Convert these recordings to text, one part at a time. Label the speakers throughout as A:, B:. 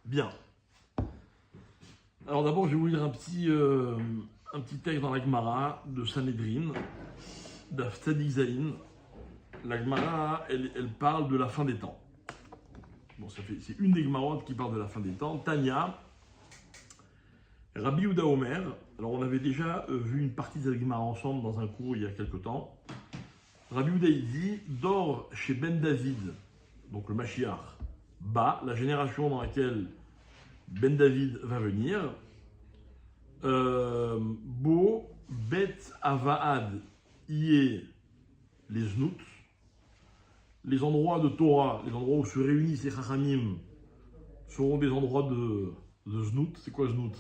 A: Bien. Alors d'abord, je vais vous lire un petit texte dans la Gemara de Sanhedrin, d'Af Tzadik Zayin. La Gemara, elle parle de la fin des temps. Bon, c'est une des Gemarotes qui parle de la fin des temps. Tanya, Rabbi Yehuda Omer. Alors on avait déjà vu une partie de la Gemara ensemble dans un cours il y a quelque temps. Rabbi Yehuda il dit, dort chez Ben David, donc le Mashiach, la génération dans laquelle Ben David va venir, Bo Bet Avaad Ié les Znout, les endroits de Torah, les endroits où se réunissent les Chachamim, seront des endroits de Znout. C'est quoi Znout?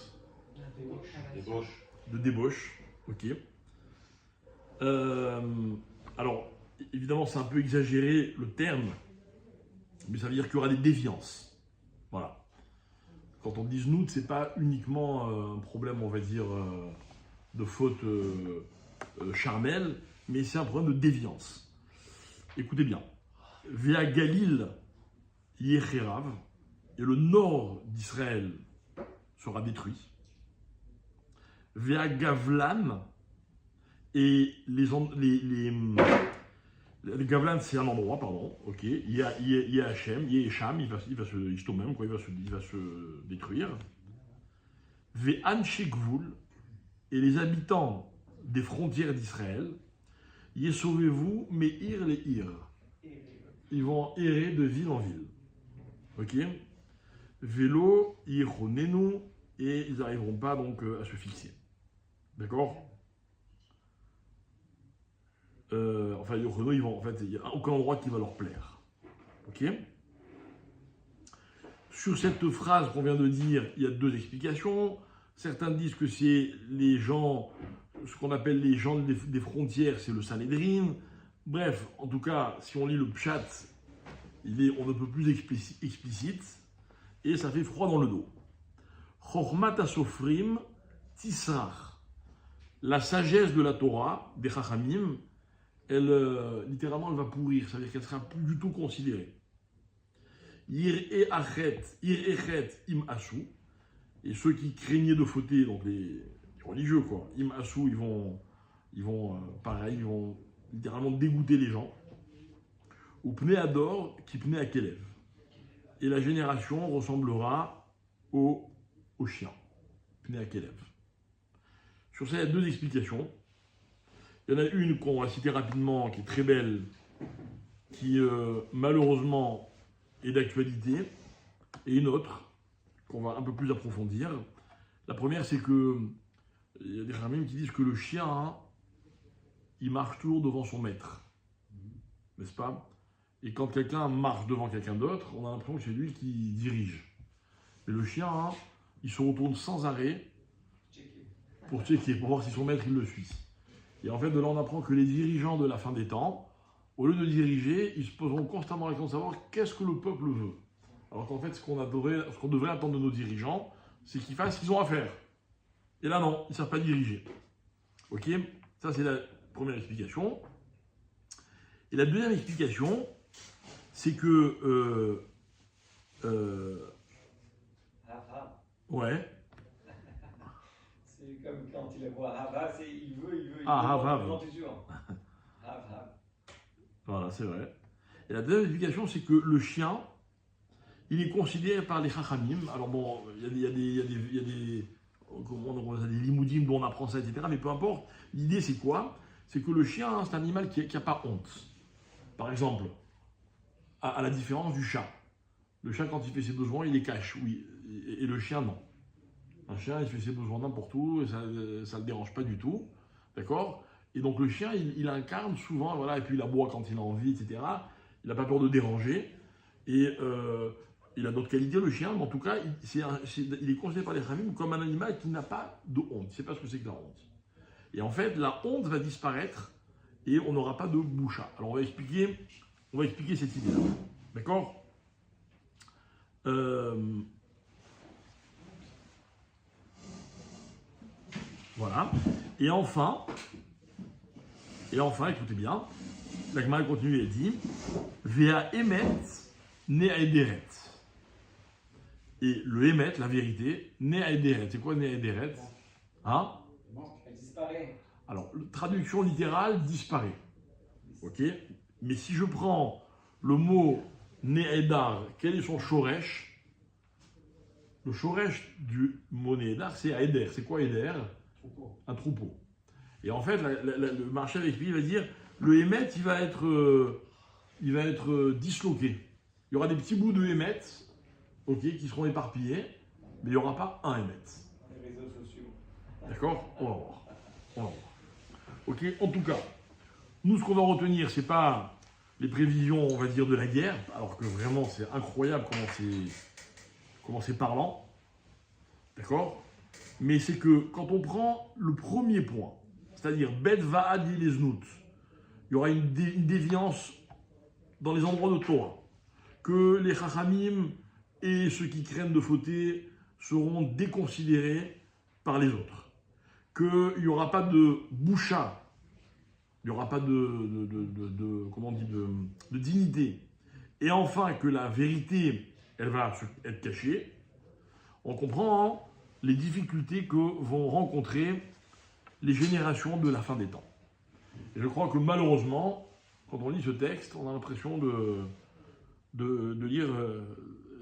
B: Débauche.
A: De débauche, ok. Alors, évidemment, c'est un peu exagéré le terme, mais ça veut dire qu'il y aura des déviances. Voilà. Quand on dit znout, c'est pas uniquement un problème, on va dire, de faute charnelle, mais c'est un problème de déviance. Écoutez bien. Via Galil, Yecherav, et le nord d'Israël sera détruit. Via Gavlan, et les Gavlan, c'est un endroit, pardon, ok. Il y a Hachem, il y a Esham, il va se détruire. Ve'an Shekvul, et les habitants des frontières d'Israël, Yesovez-vous, Meir les Ir. Ils vont errer de ville en ville. Ok. Vélo, Yichonenu, et ils n'arriveront pas donc à se fixer. D'accord? Enfin, ils vont, en fait, il n'y a aucun endroit qui va leur plaire. Ok? Sur cette phrase qu'on vient de dire, il y a deux explications. Certains disent que c'est les gens, ce qu'on appelle les gens des frontières, c'est le Sanhedrin. Bref, en tout cas, si on lit le pshat, on ne peut plus explicite, et ça fait froid dans le dos. Chochmat asofrim tisar. La sagesse de la Torah, des Chachamim, littéralement, elle va pourrir, ça veut dire qu'elle ne sera plus du tout considérée. Ir echet im asu, et ceux qui craignaient de fauter, donc les religieux, quoi, im asu, ils vont littéralement dégoûter les gens. Ou pnei ador, qui pnei akelev. Et la génération ressemblera au chien, pnei akelev. Sur ça, il y a deux explications. Il y en a une qu'on va citer rapidement, qui est très belle, qui malheureusement est d'actualité, et une autre qu'on va un peu plus approfondir. La première, c'est que il y a des ramim qui disent que le chien, il marche toujours devant son maître, n'est-ce pas? Et quand quelqu'un marche devant quelqu'un d'autre, on a l'impression que c'est lui qui dirige. Mais le chien, il se retourne sans arrêt pour checker, pour voir si son maître il le suit. Et en fait, de là, on apprend que les dirigeants de la fin des temps, au lieu de diriger, ils se poseront constamment la question de savoir qu'est-ce que le peuple veut. Alors qu'en fait, ce qu'on devrait attendre de nos dirigeants, c'est qu'ils fassent ce qu'ils ont à faire. Et là, non, ils ne savent pas diriger. Ok? Ça, c'est la première explication. Et la deuxième explication, c'est que... ouais.
B: C'est comme quand il voit Hava, c'est il veut.
A: Ah, Hava. Voilà, c'est vrai. Et la deuxième explication, c'est que le chien, il est considéré par les Chachamim. Alors bon, il y a des limoudim dont on apprend ça, etc. Mais peu importe. L'idée, c'est quoi? C'est que le chien, c'est un animal qui n'a pas honte. Par exemple, à la différence du chat. Le chat, quand il fait ses besoins, il les cache, oui. Et le chien, non. Un chien, il fait ses besoins n'importe où, et ça ne le dérange pas du tout. D'accord? Et donc le chien, il incarne souvent, voilà, et puis il aboie quand il a envie, etc. Il n'a pas peur de déranger. Et il a d'autres qualités, le chien, mais en tout cas, il est considéré par les Chachamim comme un animal qui n'a pas de honte. Il ne sait pas ce que c'est que la honte. Et en fait, la honte va disparaître et on n'aura pas de boucha. Alors on va expliquer cette idée-là. D'accord? Voilà. Et enfin, écoutez bien, la Gemara continue et dit Vea emet ne ederet. Et le Emet, la vérité, né à Ederet. C'est quoi né à Ederet? Hein?
B: Elle disparaît.
A: Alors, traduction littérale, disparaît. Ok? Mais si je prends le mot Nehedar, quel est son shoresh? Le shoresh du mot Nehedar, c'est à Eder. C'est quoi Eder? Un troupeau. Et en fait, le marché avec lui va dire, le Emet, il va être disloqué. Il y aura des petits bouts de Emet, ok, qui seront éparpillés, mais il n'y aura pas un Emet.
B: Les réseaux sociaux.
A: D'accord? On va voir. On va voir. Ok? En tout cas, nous, ce qu'on va retenir, c'est pas les prévisions, on va dire, de la guerre, alors que vraiment, c'est incroyable comment c'est parlant. D'accord? Mais c'est que quand on prend le premier point, c'est-à-dire Bet Va'ad Yeleznout, il y aura une déviance dans les endroits de Torah, que les Chachamim et ceux qui craignent de fauter seront déconsidérés par les autres, qu'il n'y aura pas de boucha, il n'y aura pas comment on dit, de dignité, et enfin que la vérité, elle va être cachée. On comprend les difficultés que vont rencontrer les générations de la fin des temps. Et je crois que malheureusement, quand on lit ce texte, on a l'impression de lire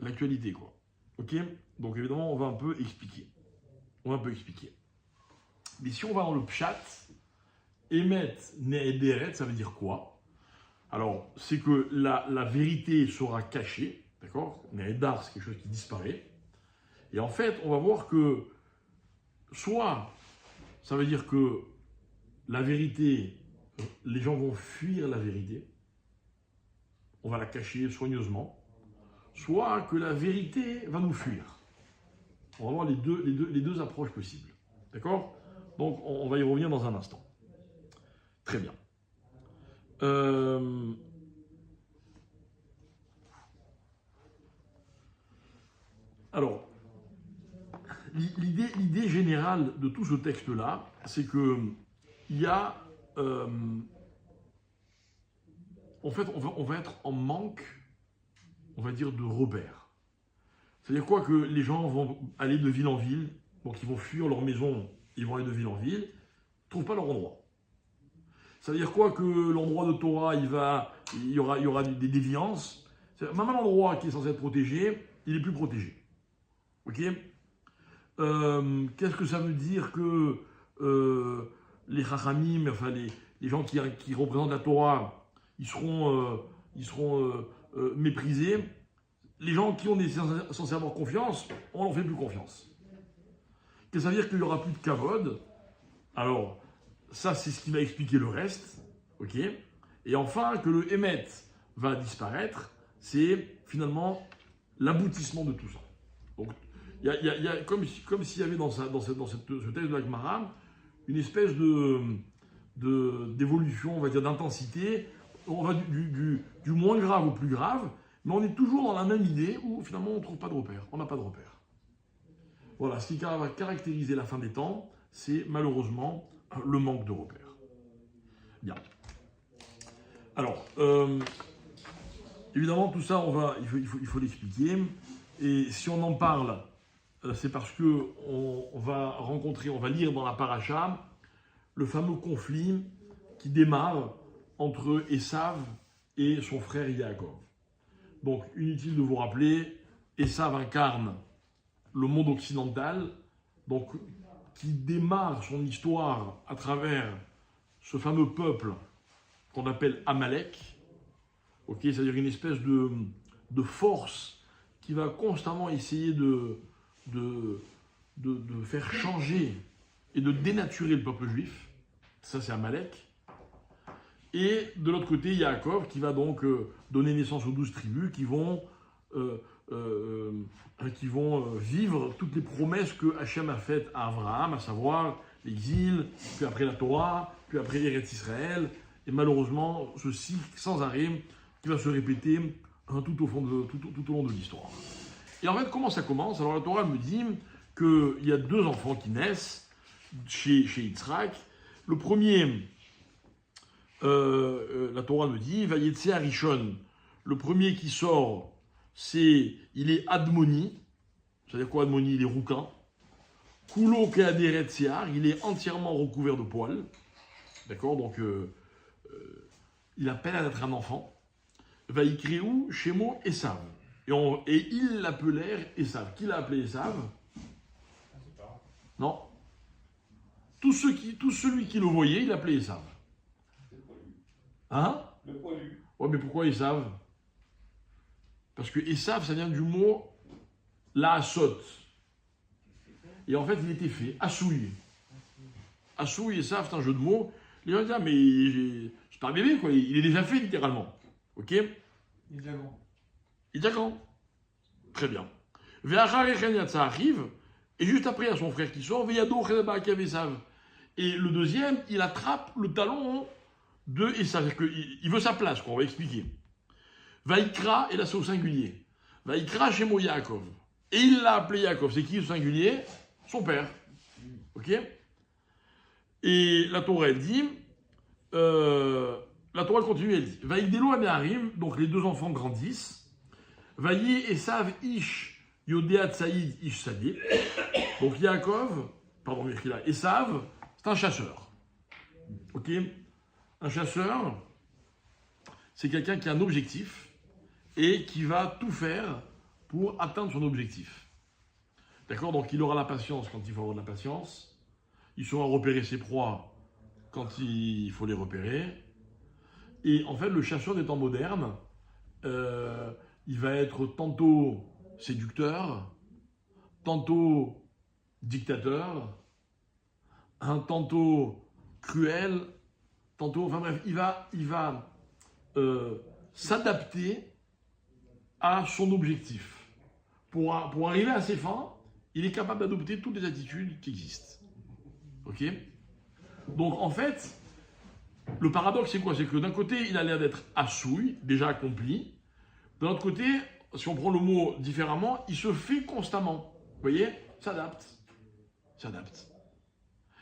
A: l'actualité, quoi. Ok? Donc évidemment, on va un peu expliquer. Mais si on va dans le pshat, Emet Nehederet, ça veut dire quoi? Alors, c'est que la vérité sera cachée, d'accord? Nehedar, c'est quelque chose qui disparaît. Et en fait, on va voir que soit ça veut dire que la vérité, les gens vont fuir la vérité, on va la cacher soigneusement, soit que la vérité va nous fuir. On va voir les deux approches possibles. D'accord? Donc, on va y revenir dans un instant. Très bien. Alors, l'idée générale de tout ce texte-là, c'est que il y a, en fait, on va être en manque, on va dire, de repères. C'est-à-dire quoi? Que les gens vont aller de ville en ville, donc ils vont fuir leur maison, ils vont aller de ville en ville, ne trouvent pas leur endroit. Ça veut dire quoi? Que l'endroit de Torah, il y aura des déviances. Même un endroit qui est censé être protégé, il est plus protégé. Ok? Qu'est-ce que ça veut dire que les Chachamim, enfin les gens qui représentent la Torah, ils seront méprisés? Les gens qui on est censé avoir confiance, on leur fait plus confiance. Qu'est-ce que ça veut dire qu'il n'y aura plus de kavod? Alors, ça c'est ce qui va expliquer le reste, ok? Et enfin, que le Emet va disparaître, c'est finalement l'aboutissement de tout ça. Donc, il y a comme s'il y avait dans ce texte de la Gemara une espèce d'évolution, on va dire, d'intensité. On va du moins grave au plus grave, mais on est toujours dans la même idée où finalement on ne trouve pas de repère, on n'a pas de repère. Voilà, ce qui va caractériser la fin des temps, c'est malheureusement le manque de repères. Bien. Alors, évidemment, tout ça, il faut l'expliquer. Et si on en parle, c'est parce que on va lire dans la paracha le fameux conflit qui démarre entre Esav et son frère Yaakov. Donc, inutile de vous rappeler, Esav incarne le monde occidental, donc qui démarre son histoire à travers ce fameux peuple qu'on appelle Amalek, ok, c'est-à-dire une espèce de force qui va constamment essayer de faire changer et de dénaturer le peuple juif. Ça, c'est Amalek. Et de l'autre côté, il y a Yaakov qui va donc donner naissance aux 12 tribus qui vont vivre toutes les promesses que Hachem a faites à Abraham, à savoir l'exil, puis après la Torah, puis après Eretz Israël, et malheureusement ce cycle sans arrêt qui va se répéter tout au long de l'histoire. Et en fait, comment ça commence? Alors la Torah me dit qu'il y a 2 enfants qui naissent chez Yitzhak. Le premier, la Torah me dit, Vayetze Arishon, le premier qui sort, il est Admoni, c'est-à-dire quoi, Admoni, il est rouquin. Kulo keaderet siar, il est entièrement recouvert de poils. D'accord, donc il a peine à être un enfant. Vaikréou, Shemo, Esav. Et ils l'appelèrent Esav. Qui l'a appelé Esav? Non. Tout celui qui le voyait, il l'appelait Esav. Hein?
B: Le poilu.
A: Ouais, mais pourquoi Esav? Parce que Esav, ça vient du mot Laasot. Et en fait, il était fait. Assouille. Assouille, Esav, c'est un jeu de mots. Les gens disent, ah, mais c'est pas un bébé, quoi. Il est déjà fait, littéralement. Ok?
C: Il est déjà grand.
A: Il est déjà grand. Très bien. Ça arrive, et juste après, il y a son frère qui sort. Et le deuxième, il attrape le talon de Esav. Il veut sa place, quoi. On va expliquer. Vaikra, et là c'est au singulier. Vaikra chez Yaakov. Et il l'a appelé Yaakov. C'est qui le singulier? Son père. Ok? Et la Torah, elle dit, la Torah continue, elle dit, Vaïgdelo Améharim, donc les deux enfants grandissent, Vaïe Esav Ish Yodéat Saïd Ish Sadé. Donc Yaakov, pardon, Esav, c'est un chasseur. Ok? Un chasseur, c'est quelqu'un qui a un objectif et qui va tout faire pour atteindre son objectif. D'accord? Donc il aura la patience quand il faut avoir de la patience. Il saura repérer ses proies quand il faut les repérer. Et en fait, le chasseur des temps modernes, il va être tantôt séducteur, tantôt dictateur, tantôt cruel, tantôt... Enfin bref, il va s'adapter à son objectif. Pour arriver à ses fins, il est capable d'adopter toutes les attitudes qui existent. Ok? Donc en fait, le paradoxe c'est quoi? C'est que d'un côté, il a l'air d'être assouille, déjà accompli. De l'autre côté, si on prend le mot différemment, il se fait constamment. Vous voyez? S'adapte. S'adapte.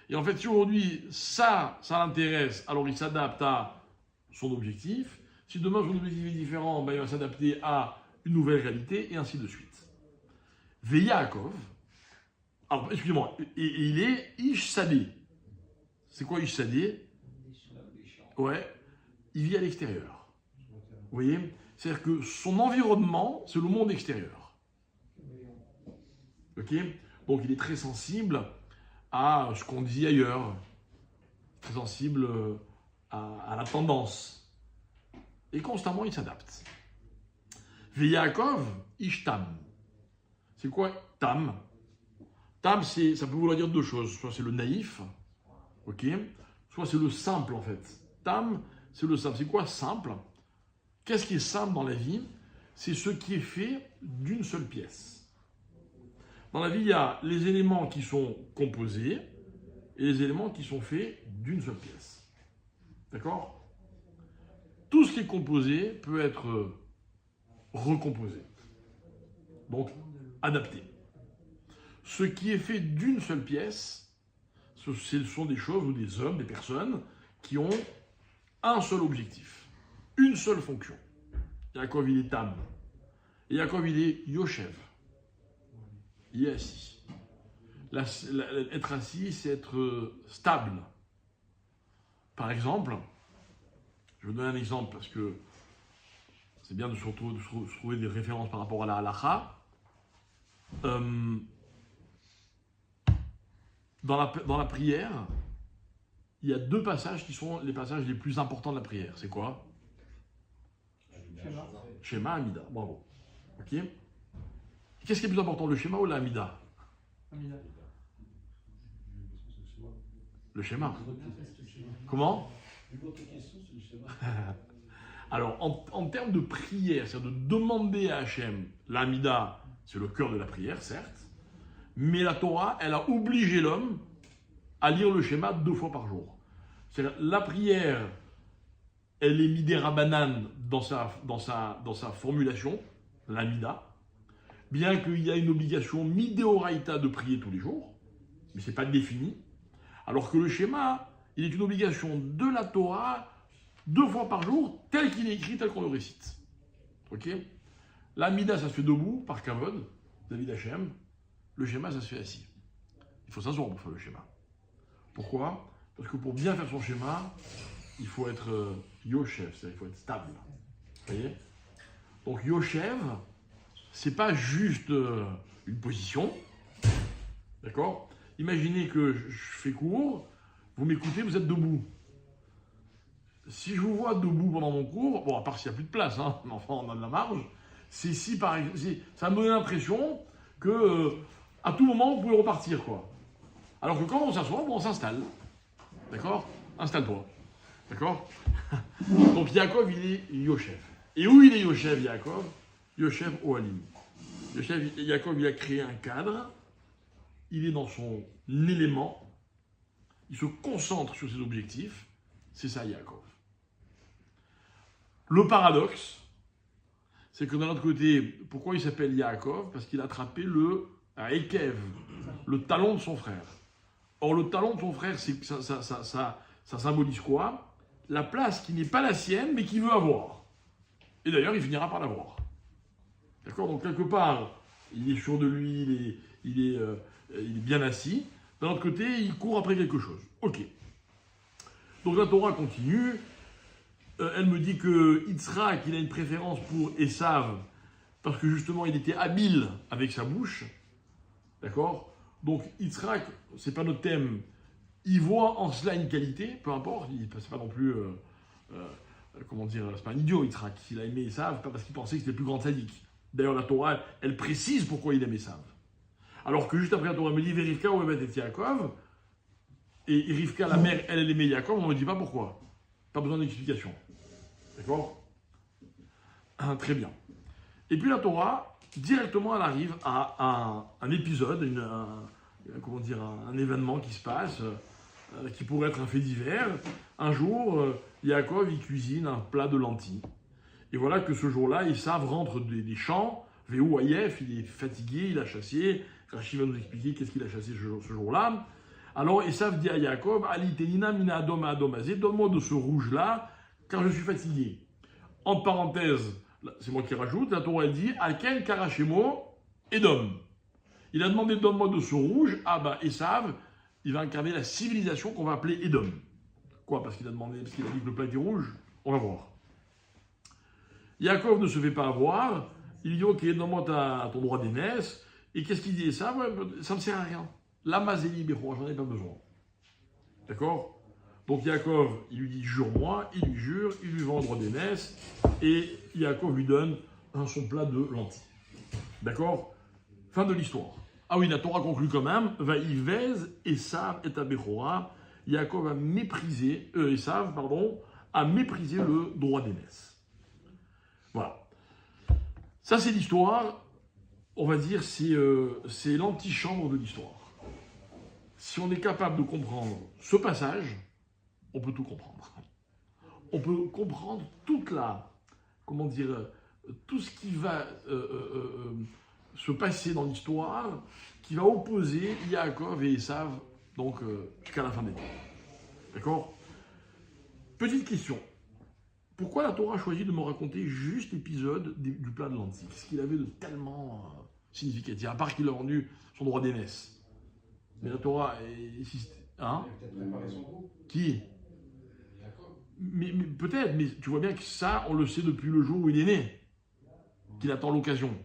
A: Et en fait, si aujourd'hui, ça l'intéresse, alors il s'adapte à son objectif. Si demain, son objectif est différent, ben, il va s'adapter à une nouvelle réalité, et ainsi de suite. Yaakov, alors, excusez-moi, et il est Ish Sadé. C'est quoi Ish Sadé? Ouais, il vit à l'extérieur. Vous voyez? C'est-à-dire que son environnement, c'est le monde extérieur. Ok? Donc il est très sensible à ce qu'on dit ailleurs, très sensible à la tendance. Et constamment, il s'adapte. Yaakov, Ish Tam. C'est quoi Tam? Tam, ça peut vouloir dire deux choses. Soit c'est le naïf, ok? Soit c'est le simple en fait. Tam, c'est le simple. C'est quoi simple? Qu'est-ce qui est simple dans la vie? C'est ce qui est fait d'une seule pièce. Dans la vie, il y a les éléments qui sont composés et les éléments qui sont faits d'une seule pièce. D'accord? Tout ce qui est composé peut être recomposé. Donc, adapté. Ce qui est fait d'une seule pièce, ce sont des choses ou des hommes, des personnes qui ont un seul objectif, une seule fonction. Yaakov, il est Tam. Et Yaakov, il est Yoshev. Il est assis. Être assis, c'est être stable. Par exemple, je vais vous donner un exemple parce que c'est bien de se trouver des références par rapport à la halakha. Dans la prière, il y a deux passages qui sont les passages les plus importants de la prière. C'est quoi? Shema, Amida. Bravo. Ok. Qu'est-ce qui est plus important, le Shema ou la Amida?
C: Amida.
A: Le Shema. Comment? Alors, en termes de prière, c'est-à-dire de demander à Hachem, l'Amida, c'est le cœur de la prière, certes, mais la Torah, elle a obligé l'homme à lire le schéma 2 fois par jour. C'est-à-dire, la prière, elle est midé rabanan dans sa formulation, l'amida, bien qu'il y a une obligation midéoraïta de prier tous les jours, mais ce n'est pas défini, alors que le schéma, il est une obligation de la Torah 2 fois par jour, tel qu'il est écrit, tel qu'on le récite. Ok? L'amida, ça se fait debout, par kavod, David Hachem. le schéma, ça se fait assis. Il faut s'asseoir pour faire le schéma. Pourquoi? Parce que pour bien faire son schéma, il faut être Yoshev, c'est-à-dire qu'il faut être stable. Vous voyez? Donc Yoshev, c'est pas juste une position. D'accord? Imaginez que je fais cours, vous m'écoutez, vous êtes debout. Si je vous vois debout pendant mon cours, bon, à part s'il n'y a plus de place, hein, mais enfin on a de la marge, c'est si par exemple, ça me donne l'impression que à tout moment vous pouvez repartir, quoi. Alors que quand on s'assoit, bon, on s'installe. D'accord? Installe-toi. D'accord? Donc Yaakov, il est Yoshev. Et où il est Yoshev, Yaakov? Yoshev Ohalim. Yaakov, il a créé un cadre, il est dans son élément, il se concentre sur ses objectifs, c'est ça Yaakov. Le paradoxe, c'est que d'un autre côté, pourquoi il s'appelle Yaakov? Parce qu'il a attrapé le Ekev, le talon de son frère. Or, le talon de son frère, ça symbolise quoi? La place qui n'est pas la sienne, mais qu'il veut avoir. Et d'ailleurs, il finira par l'avoir. D'accord? Donc, quelque part, il est sûr de lui, il est bien assis. D'un autre côté, il court après quelque chose. Ok. Donc, la Torah continue. Elle me dit que Yitzhak, il a une préférence pour Esav, parce que justement, il était habile avec sa bouche. D'accord? Donc, Yitzhak, c'est pas notre thème. Il voit en cela une qualité, peu importe. C'est pas non plus, comment dire, c'est pas un idiot, Yitzhak. Il a aimé Esav, pas parce qu'il pensait que c'était le plus grand sadique. D'ailleurs, la Torah, elle précise pourquoi il aime Esav. Alors que juste après, la Torah me dit, Rivka ou et Yaakov, et Rivka, la mère, elle aimait Yaakov, on ne me dit pas pourquoi. Pas besoin d'explication. D'accord? Très bien. Et puis la Torah, directement, elle arrive à un épisode, un événement qui se passe, qui pourrait être un fait divers. Un jour, Yaakov, il cuisine un plat de lentilles. Et voilà que ce jour-là, Esav rentre des champs, Véhou Ayef, il est fatigué, il a chassé. Rachid va nous expliquer qu'est-ce qu'il a chassé ce jour-là. Alors Esav dit à Yaakov, Ali Tenina mina adom adom azé, donne-moi de ce rouge-là, car je suis fatigué. Entre parenthèses, c'est moi qui rajoute, la Torah elle dit, Alken Karachemo Edom. Il a demandé donne-moi de ce rouge, ah bah Esav, il va incarner la civilisation qu'on va appeler Edom. Quoi? Parce qu'il a dit que le plat était rouge? On va voir. Yaakov ne se fait pas avoir, il dit ok, donne-moi ton droit d'aînesse, et qu'est-ce qu'il dit Esav? Ça ne me sert à rien. La mazéli béro, j'en ai pas besoin. D'accord? Donc Yaakov, il lui dit jure-moi, il lui jure, il lui vend le droit d'aînesse, et Yaakov lui donne son plat de lentilles. D'accord? Fin de l'histoire. Ah oui, la Torah conclut quand même, Vaïvez, Esav et Abéchora, Yaakov a méprisé, Esav, pardon, a méprisé le droit d'aînesse. Voilà. Ça c'est l'histoire, on va dire, c'est l'antichambre de l'histoire. Si on est capable de comprendre ce passage, on peut tout comprendre. On peut comprendre toute tout ce qui va se passer dans l'histoire, qui va opposer Yaakov et Esav, donc jusqu'à la fin des temps. D'accord? Petite question. Pourquoi la Torah a choisi de me raconter juste l'épisode du plat de lentilles? Qu'est-ce qu'il avait de tellement significatif, à part qu'il a vendu son droit d'aînesse? Mais la Torah insiste. Hein?
B: Il a peut-être préparé son goût.
A: Qui? Mais peut-être, mais tu vois bien que ça, on le sait depuis le jour où il est né, qu'il attend l'occasion.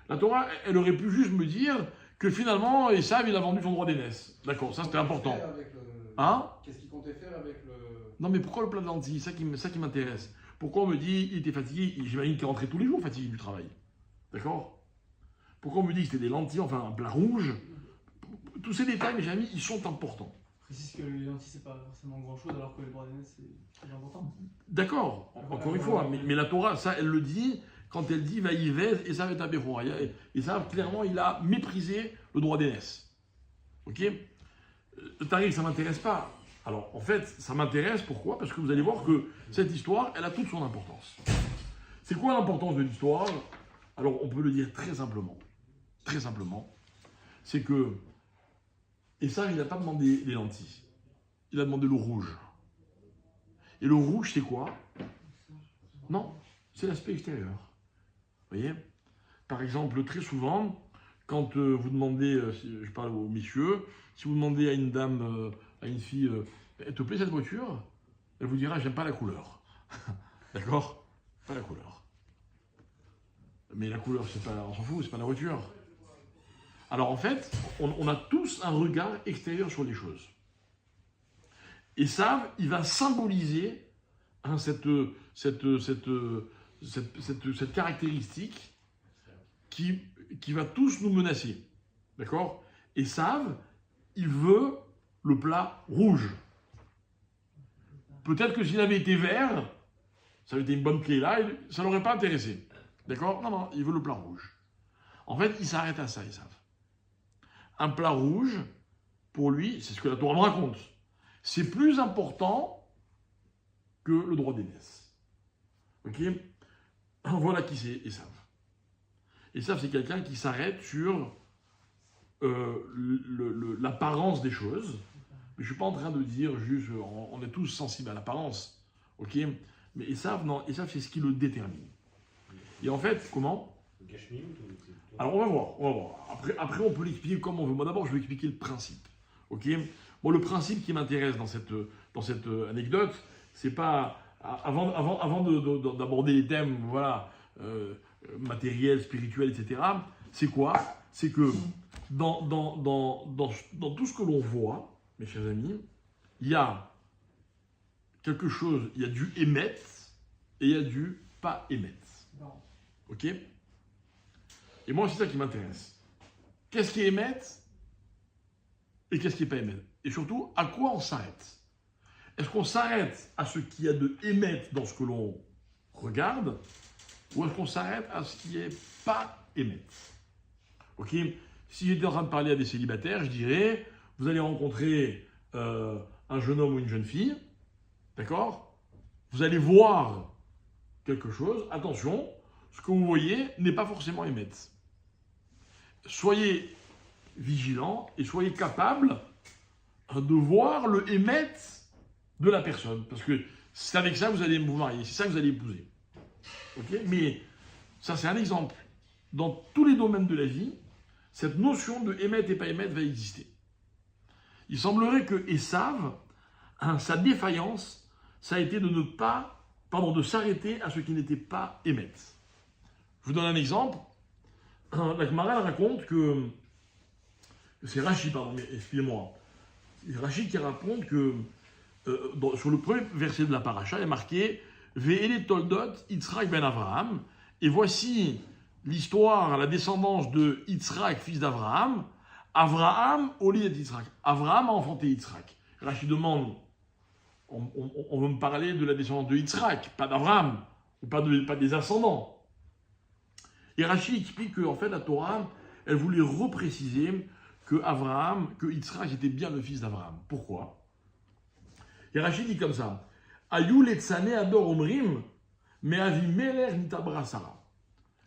A: La Torah, elle aurait pu juste me dire que finalement, Esav, il a vendu son droit d'aînesse. D'accord, ça c'était important. Hein?
D: Qu'est-ce qu'il comptait faire avec le...
A: Non, mais pourquoi le plat de lentilles? Ça qui m'intéresse. Pourquoi on me dit il était fatigué? J'imagine qu'il rentrait tous les jours fatigué du travail. D'accord? Pourquoi on me dit que c'était des lentilles, enfin un plat rouge? Tous ces détails, mes amis, ils sont importants.
C: Précise que les lentilles, c'est pas forcément grand chose, alors que les droits d'aînesse, c'est très important.
A: D'accord, encore une fois, mais la Torah, ça, elle le dit quand elle dit Vaïvez et ça va être Abéchora. Et ça, clairement, il a méprisé le droit d'aînesse. Ok? Le tarif, ça ne m'intéresse pas. Alors, en fait, ça m'intéresse, pourquoi? Parce que vous allez voir que cette histoire, elle a toute son importance. C'est quoi l'importance de l'histoire? Alors, on peut le dire très simplement. Très simplement. C'est que Esav, il n'a pas demandé les lentilles. Il a demandé le rouge. Et le rouge, c'est quoi? Non, c'est l'aspect extérieur. Vous voyez? Par exemple, très souvent, quand vous demandez, je parle aux messieurs, si vous demandez à une dame, à une fille, elle te plaît cette voiture? Elle vous dira, j'aime pas la couleur. D'accord? Pas la couleur. Mais la couleur, c'est pas, on s'en fout, c'est pas la voiture. Alors en fait, on a tous un regard extérieur sur les choses. Et ça, il va symboliser hein, cette caractéristique qui va tous nous menacer. D'accord? Et Sav, il veut le plat rouge. Peut-être que s'il avait été vert, ça avait été une bonne clé là, ça ne l'aurait pas intéressé. D'accord? Non, non, il veut le plat rouge. En fait, il s'arrête à ça, Esav. Un plat rouge, pour lui, c'est ce que la Torah me raconte, c'est plus important que le droit d'aînesse. Ok? Voilà qui c'est Esav. Esav, c'est quelqu'un qui s'arrête sur l'apparence des choses. Mais je ne suis pas en train de dire juste, on est tous sensibles à l'apparence. Ok? Mais Esav, non, Esav, c'est ce qui le détermine. Et en fait, comment? Alors, on va voir. Après, on peut l'expliquer comme on veut. Moi, d'abord, je vais expliquer le principe. Ok? Bon, le principe qui m'intéresse dans cette anecdote, c'est pas avant d'aborder les thèmes, voilà, matériels, spirituels, etc. C'est quoi? C'est que dans tout ce que l'on voit, mes chers amis, il y a quelque chose, il y a du émettre et il y a du pas émettre. Ok? Et moi, c'est ça qui m'intéresse. Qu'est-ce qui est émettre et qu'est-ce qui n'est pas émettre? Et surtout, à quoi on s'arrête? Est-ce qu'on s'arrête à ce qu'il y a de émettre dans ce que l'on regarde ou est-ce qu'on s'arrête à ce qui n'est pas émettre? Ok? Si j'étais en train de parler à des célibataires, je dirais, vous allez rencontrer un jeune homme ou une jeune fille, d'accord? Vous allez voir quelque chose, attention, ce que vous voyez n'est pas forcément émettre. Soyez vigilants et soyez capables de voir le émettre de la personne. Parce que c'est avec ça que vous allez vous marier, c'est ça que vous allez épouser. Okay? Mais ça, c'est un exemple. Dans tous les domaines de la vie, cette notion de émettre et pas émettre va exister. Il semblerait que Esav, sa défaillance, ça a été de s'arrêter à ce qui n'était pas émettre. Je vous donne un exemple. La Gemara raconte que c'est Rashi, pardon, excusez-moi. C'est Rashi qui raconte que sur le premier verset de la paracha, il est marqué Ve'ele toldot Yitzhak ben Avraham. Et voici l'histoire, la descendance de Yitzhak, fils d'Avraham. Avraham Oli et Yitzhak. Avraham a enfanté Yitzhak. Rashi demande on veut me parler de la descendance de Yitzhak, pas d'Avraham, ou pas des ascendants. Et Rashi explique que en fait, la Torah, elle voulait repréciser que Yitzhak était bien le fils d'Avraham. Pourquoi? Et Rashi dit comme ça Ayou letzane ador omrim, mais avimelech nitabra Sarah.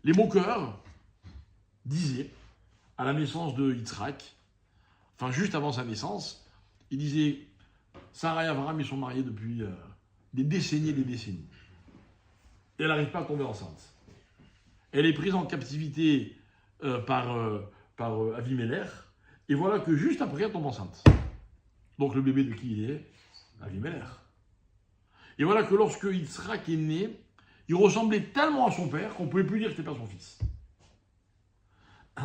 A: Les moqueurs disaient, à la naissance de Yitzhak, enfin juste avant sa naissance, ils disaient Sarah et Avraham, ils sont mariés depuis des décennies et des décennies. Et elle n'arrive pas à tomber enceinte. Elle est prise en captivité par Avimelech, et voilà que juste après, elle tombe enceinte. Donc le bébé de qui il est? Avimelech. Et voilà que lorsque Yitzhak est né, il ressemblait tellement à son père qu'on ne pouvait plus dire que ce n'était pas son fils.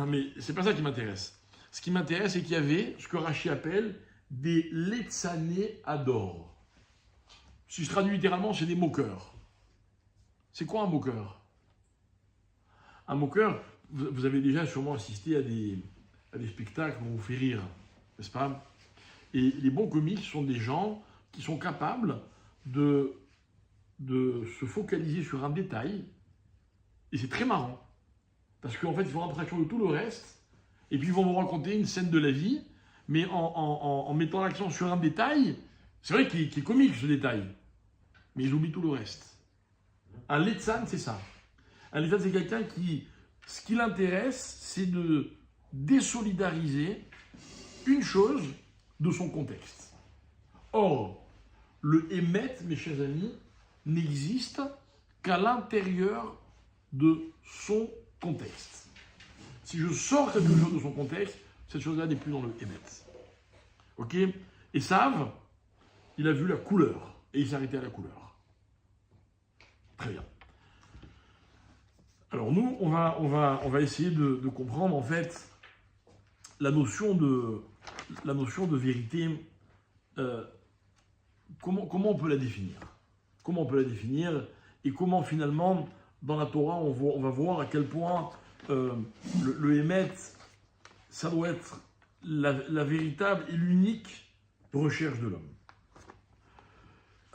A: Mais c'est pas ça qui m'intéresse. Ce qui m'intéresse, c'est qu'il y avait ce que Rashi appelle des letzané ador. Si je traduis littéralement, c'est des moqueurs. C'est quoi un moqueur? Un moqueur, vous avez déjà sûrement assisté à des spectacles où on vous fait rire, n'est-ce pas? Et les bons comiques sont des gens qui sont capables de se focaliser sur un détail, et c'est très marrant, parce qu'en fait, ils font abstraction de tout le reste, et puis ils vont vous raconter une scène de la vie, mais en mettant l'accent sur un détail, c'est vrai qu'il est comique ce détail, mais ils oublient tout le reste. Un letzan, c'est ça. Un letzan, c'est quelqu'un qui, ce qui l'intéresse, c'est de désolidariser une chose de son contexte. Or, le émet, mes chers amis, n'existe qu'à l'intérieur de son contexte. Si je sors quelque chose de son contexte, cette chose-là n'est plus dans le Emet. Ok? Esav, il a vu la couleur et il s'est arrêté à la couleur. Très bien. Alors nous, on va essayer de comprendre en fait la notion de vérité. Comment on peut la définir? Comment on peut la définir et comment finalement dans la Torah on va voir à quel point le Emet, ça doit être la véritable et l'unique recherche de l'homme.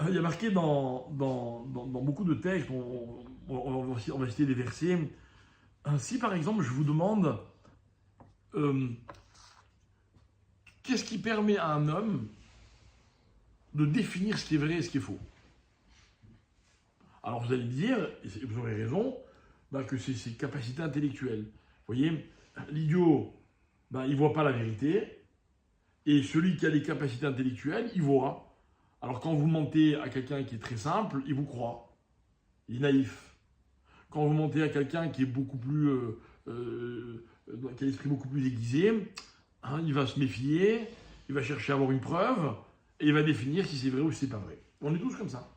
A: Il y a marqué dans beaucoup de textes, on va citer des versets. Si par exemple je vous demande qu'est-ce qui permet à un homme de définir ce qui est vrai et ce qui est faux? Alors vous allez me dire, et vous aurez raison, que c'est ses capacités intellectuelles. Vous voyez, l'idiot, il ne voit pas la vérité, et celui qui a les capacités intellectuelles, il voit. Alors quand vous mentez à quelqu'un qui est très simple, il vous croit. Il est naïf. Quand vous mentez à quelqu'un qui est beaucoup plus, qui a l'esprit beaucoup plus aiguisé, il va se méfier, il va chercher à avoir une preuve, et il va définir si c'est vrai ou si c'est pas vrai. On est tous comme ça.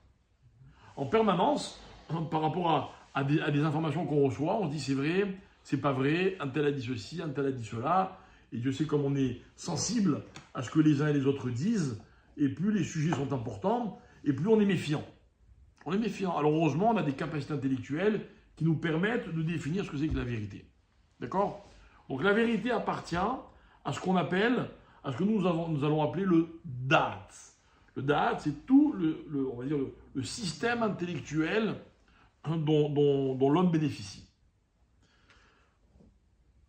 A: En permanence, par rapport à des informations qu'on reçoit, on se dit c'est vrai, c'est pas vrai, un tel a dit ceci, un tel a dit cela, et Dieu sait comme on est sensible à ce que les uns et les autres disent, et plus les sujets sont importants, et plus on est méfiant. On est méfiant. Alors heureusement, on a des capacités intellectuelles qui nous permettent de définir ce que c'est que la vérité. D'accord? Donc la vérité appartient à ce qu'on appelle, à ce que nous allons appeler le Da'at. Le Da'at, c'est tout on va dire le système intellectuel dont l'homme bénéficie.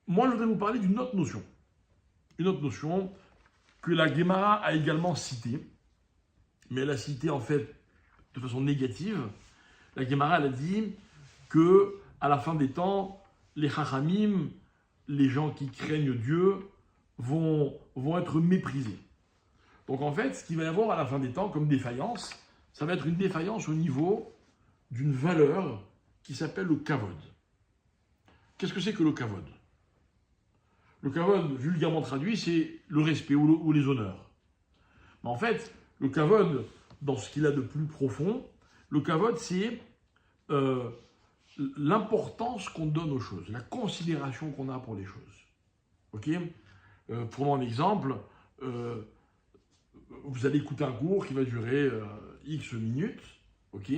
A: Moi, je voudrais vous parler d'une autre notion. Une autre notion que la Gemara a également citée, mais elle a citée en fait de façon négative. La Gemara, elle a dit que à la fin des temps, les Chachamim, les gens qui craignent Dieu, vont être méprisés. Donc en fait, ce qu'il va y avoir à la fin des temps comme défaillance, ça va être une défaillance au niveau d'une valeur qui s'appelle le kavod. Qu'est-ce que c'est que le kavod? Le kavod, vulgairement traduit, c'est le respect ou les honneurs. Mais en fait, le kavod, dans ce qu'il a de plus profond, le kavod, c'est l'importance qu'on donne aux choses, la considération qu'on a pour les choses. Ok? Prenons un exemple. Vous allez écouter un cours qui va durer X minutes. Ok?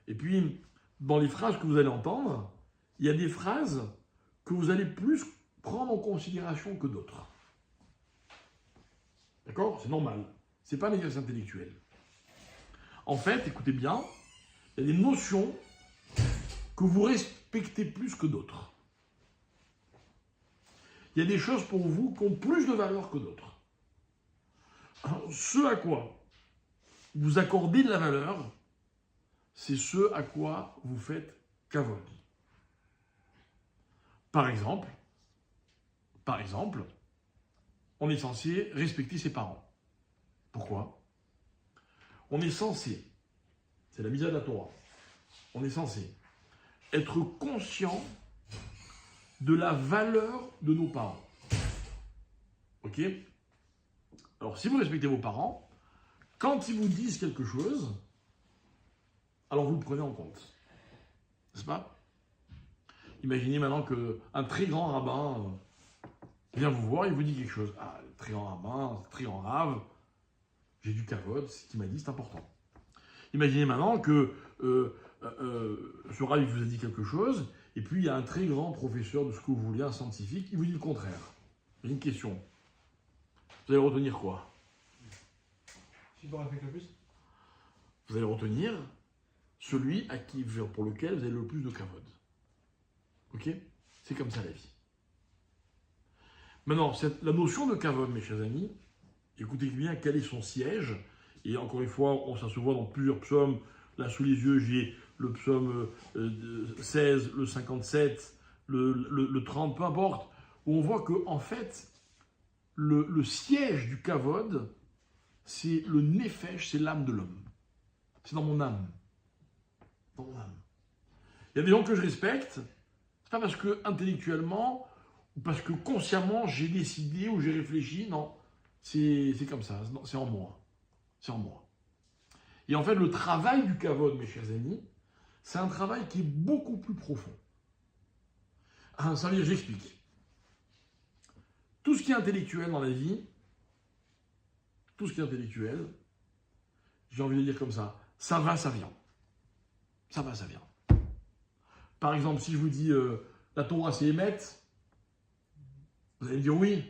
A: Et puis, dans les phrases que vous allez entendre, il y a des phrases que vous allez plus prendre en considération que d'autres. D'accord? C'est normal. Ce n'est pas un exercice intellectuel. En fait, écoutez bien, il y a des notions que vous respectez plus que d'autres. Il y a des choses pour vous qui ont plus de valeur que d'autres. Ce à quoi vous accordez de la valeur, c'est ce à quoi vous faites kavod. Par exemple, on est censé respecter ses parents. Pourquoi? On est censé, c'est la mise à la Torah, on est censé être conscient de la valeur de nos parents. Ok? Alors, si vous respectez vos parents, quand ils vous disent quelque chose, alors vous le prenez en compte. N'est-ce pas? Imaginez maintenant qu'un très grand rabbin vient vous voir et vous dit quelque chose. Ah, très grand rabbin, très grand rave, j'ai du kavod, ce qu'il m'a dit, c'est important. Imaginez maintenant que ce rave vous a dit quelque chose, et puis il y a un très grand professeur de ce que vous voulez, un scientifique, il vous dit le contraire. J'ai une question. Vous allez retenir quoi? Vous allez retenir celui pour lequel vous avez le plus de kavod. Ok? C'est comme ça la vie. Maintenant, la notion de kavod, mes chers amis, écoutez bien quel est son siège. Et encore une fois, ça se voit dans plusieurs psaumes. Là, sous les yeux, j'ai le psaume 16, le 57, le 30, peu importe, où on voit que en fait, le siège du kavod, c'est le nefesh, c'est l'âme de l'homme. C'est dans mon âme. Dans mon âme. Il y a des gens que je respecte, c'est pas parce que intellectuellement, ou parce que consciemment j'ai décidé ou j'ai réfléchi. Non, c'est comme ça, c'est en moi. C'est en moi. Et en fait, le travail du kavod, mes chers amis, c'est un travail qui est beaucoup plus profond. Ça veut dire, j'explique. Tout ce qui est intellectuel dans la vie, tout ce qui est intellectuel, j'ai envie de dire comme ça va, ça vient. Ça va, ça vient. Par exemple, si je vous dis la Torah c'est émettre, vous allez me dire oui.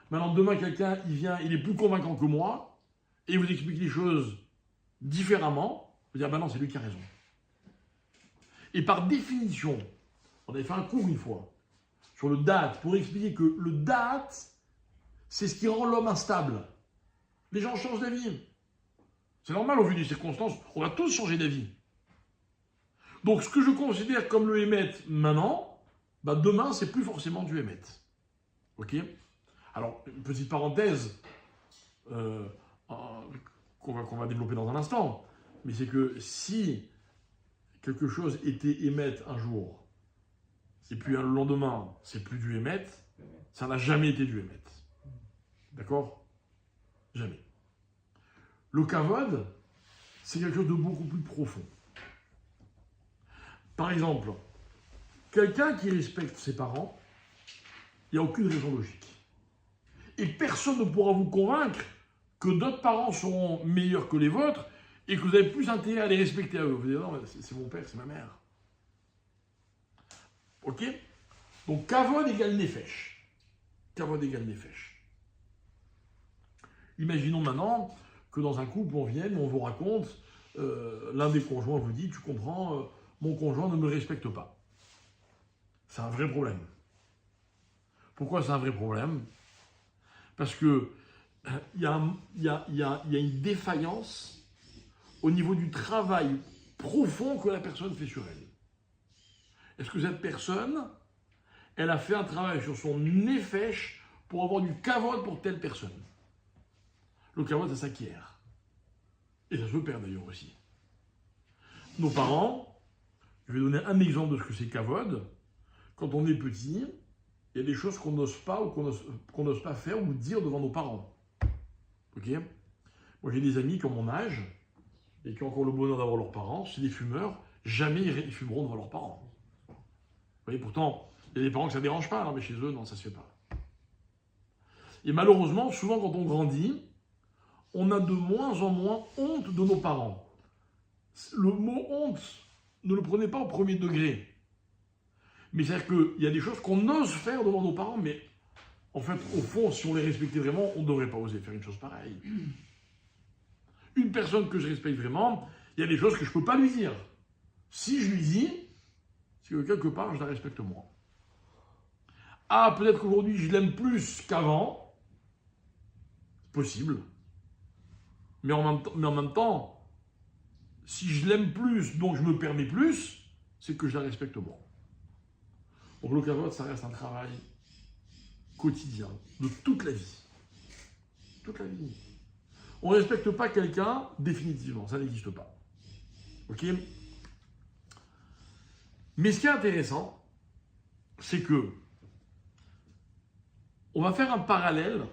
A: Maintenant, demain, quelqu'un, il vient, il est plus convaincant que moi, et il vous explique les choses différemment, vous dire, ben non, c'est lui qui a raison. Et par définition, on avait fait un cours une fois sur le date pour expliquer que le date, c'est ce qui rend l'homme instable. Les gens changent d'avis. C'est normal au vu des circonstances, on va tous changer d'avis. Donc ce que je considère comme le émet maintenant, bah demain c'est plus forcément du émet. Ok? Alors, une petite parenthèse qu'on va développer dans un instant, mais c'est que si quelque chose était émet un jour, et puis le lendemain c'est plus du émet, ça n'a jamais été du émet. D'accord? Jamais. Le kavod, c'est quelque chose de beaucoup plus profond. Par exemple, quelqu'un qui respecte ses parents, il n'y a aucune raison logique. Et personne ne pourra vous convaincre que d'autres parents seront meilleurs que les vôtres et que vous avez plus intérêt à les respecter à eux. Vous dites non, c'est mon père, c'est ma mère. Ok? Donc kavod égale nefesh. Kavod égale nefesh. Imaginons maintenant que dans un couple, on vienne, on vous raconte, l'un des conjoints vous dit, tu comprends, mon conjoint ne me respecte pas. C'est un vrai problème. Pourquoi c'est un vrai problème? Parce que il y a une défaillance au niveau du travail profond que la personne fait sur elle. Est-ce que cette personne, elle a fait un travail sur son nefesh pour avoir du kavod pour telle personne? Le kavod, ça s'acquiert. Et ça se perd d'ailleurs aussi. Nos parents, je vais donner un exemple de ce que c'est kavod. Quand on est petit, il y a des choses qu'on n'ose pas ou qu'on n'ose pas faire ou dire devant nos parents. Ok? Moi, j'ai des amis qui ont mon âge et qui ont encore le bonheur d'avoir leurs parents. C'est des fumeurs. Jamais ils fumeront devant leurs parents. Vous voyez, pourtant, il y a des parents que ça ne dérange pas, hein, mais chez eux, non, ça ne se fait pas. Et malheureusement, souvent quand on grandit, on a de moins en moins honte de nos parents. Le mot honte, ne le prenez pas au premier degré. Mais c'est-à-dire qu'il y a des choses qu'on ose faire devant nos parents, mais en fait, au fond, si on les respectait vraiment, on ne devrait pas oser faire une chose pareille. Une personne que je respecte vraiment, il y a des choses que je ne peux pas lui dire. Si je lui dis, c'est que quelque part, je la respecte moins. Ah, peut-être qu'aujourd'hui, je l'aime plus qu'avant. Possible. Mais en même temps, si je l'aime plus, donc je me permets plus, c'est que je la respecte moins. Donc le kavod, ça reste un travail quotidien, de toute la vie. Toute la vie. On ne respecte pas quelqu'un définitivement, ça n'existe pas. Ok? Mais ce qui est intéressant, c'est que on va faire un parallèle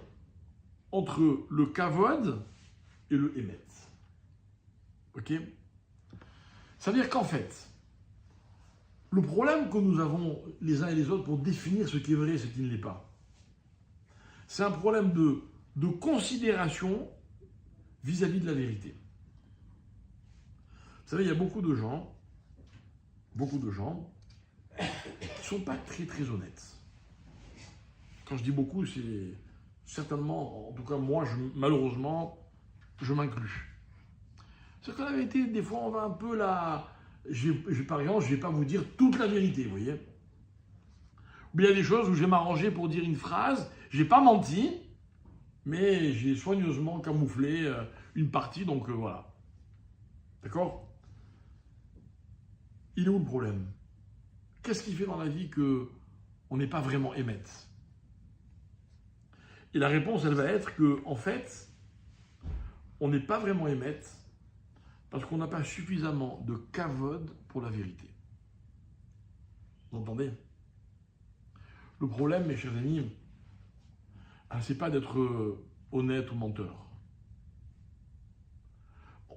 A: entre le kavod et le émet. Ok? Ça veut dire qu'en fait, le problème que nous avons les uns et les autres pour définir ce qui est vrai et ce qui ne l'est pas, c'est un problème de considération vis-à-vis de la vérité. Vous savez, il y a beaucoup de gens qui ne sont pas très très honnêtes. Quand je dis beaucoup, c'est certainement, en tout cas moi, malheureusement, je m'inclus. C'est que la vérité, des fois, on va un peu là. Par exemple, je ne vais pas vous dire toute la vérité, vous voyez. Mais il y a des choses où je vais m'arranger pour dire une phrase, je n'ai pas menti, mais j'ai soigneusement camouflé une partie, donc voilà. D'accord? Il est où le problème? Qu'est-ce qui fait dans la vie qu'on n'est pas vraiment émette? Et la réponse, elle va être que, en fait, on n'est pas vraiment émette parce qu'on n'a pas suffisamment de kavod pour la vérité. Vous entendez? Le problème, mes chers amis, c'est pas d'être honnête ou menteur.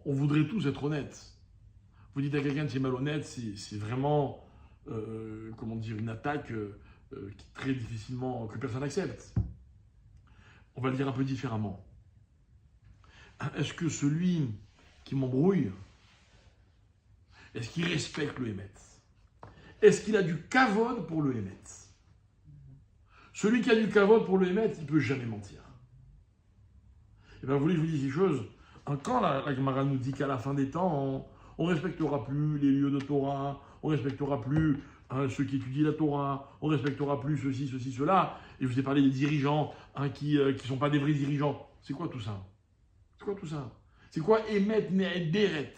A: On voudrait tous être honnêtes. Vous dites à quelqu'un que c'est malhonnête, c'est vraiment, comment dire, une attaque qui très difficilement, que personne n'accepte. On va le dire un peu différemment. Est-ce que celui qui m'embrouille, est-ce qu'il respecte le Emetz? Est-ce qu'il a du kavod pour le Emetz? Celui qui a du kavod pour le Emetz, il ne peut jamais mentir. Et bien, vous voulez que je vous dise quelque chose? Quand la Gemara nous dit qu'à la fin des temps, on ne respectera plus les lieux de Torah, on ne respectera plus ceux qui étudient la Torah, on ne respectera plus ceci, cela, et je vous ai parlé des dirigeants qui ne sont pas des vrais dirigeants. C'est quoi tout ça? C'est quoi tout ça? C'est quoi Emet Me'ederet?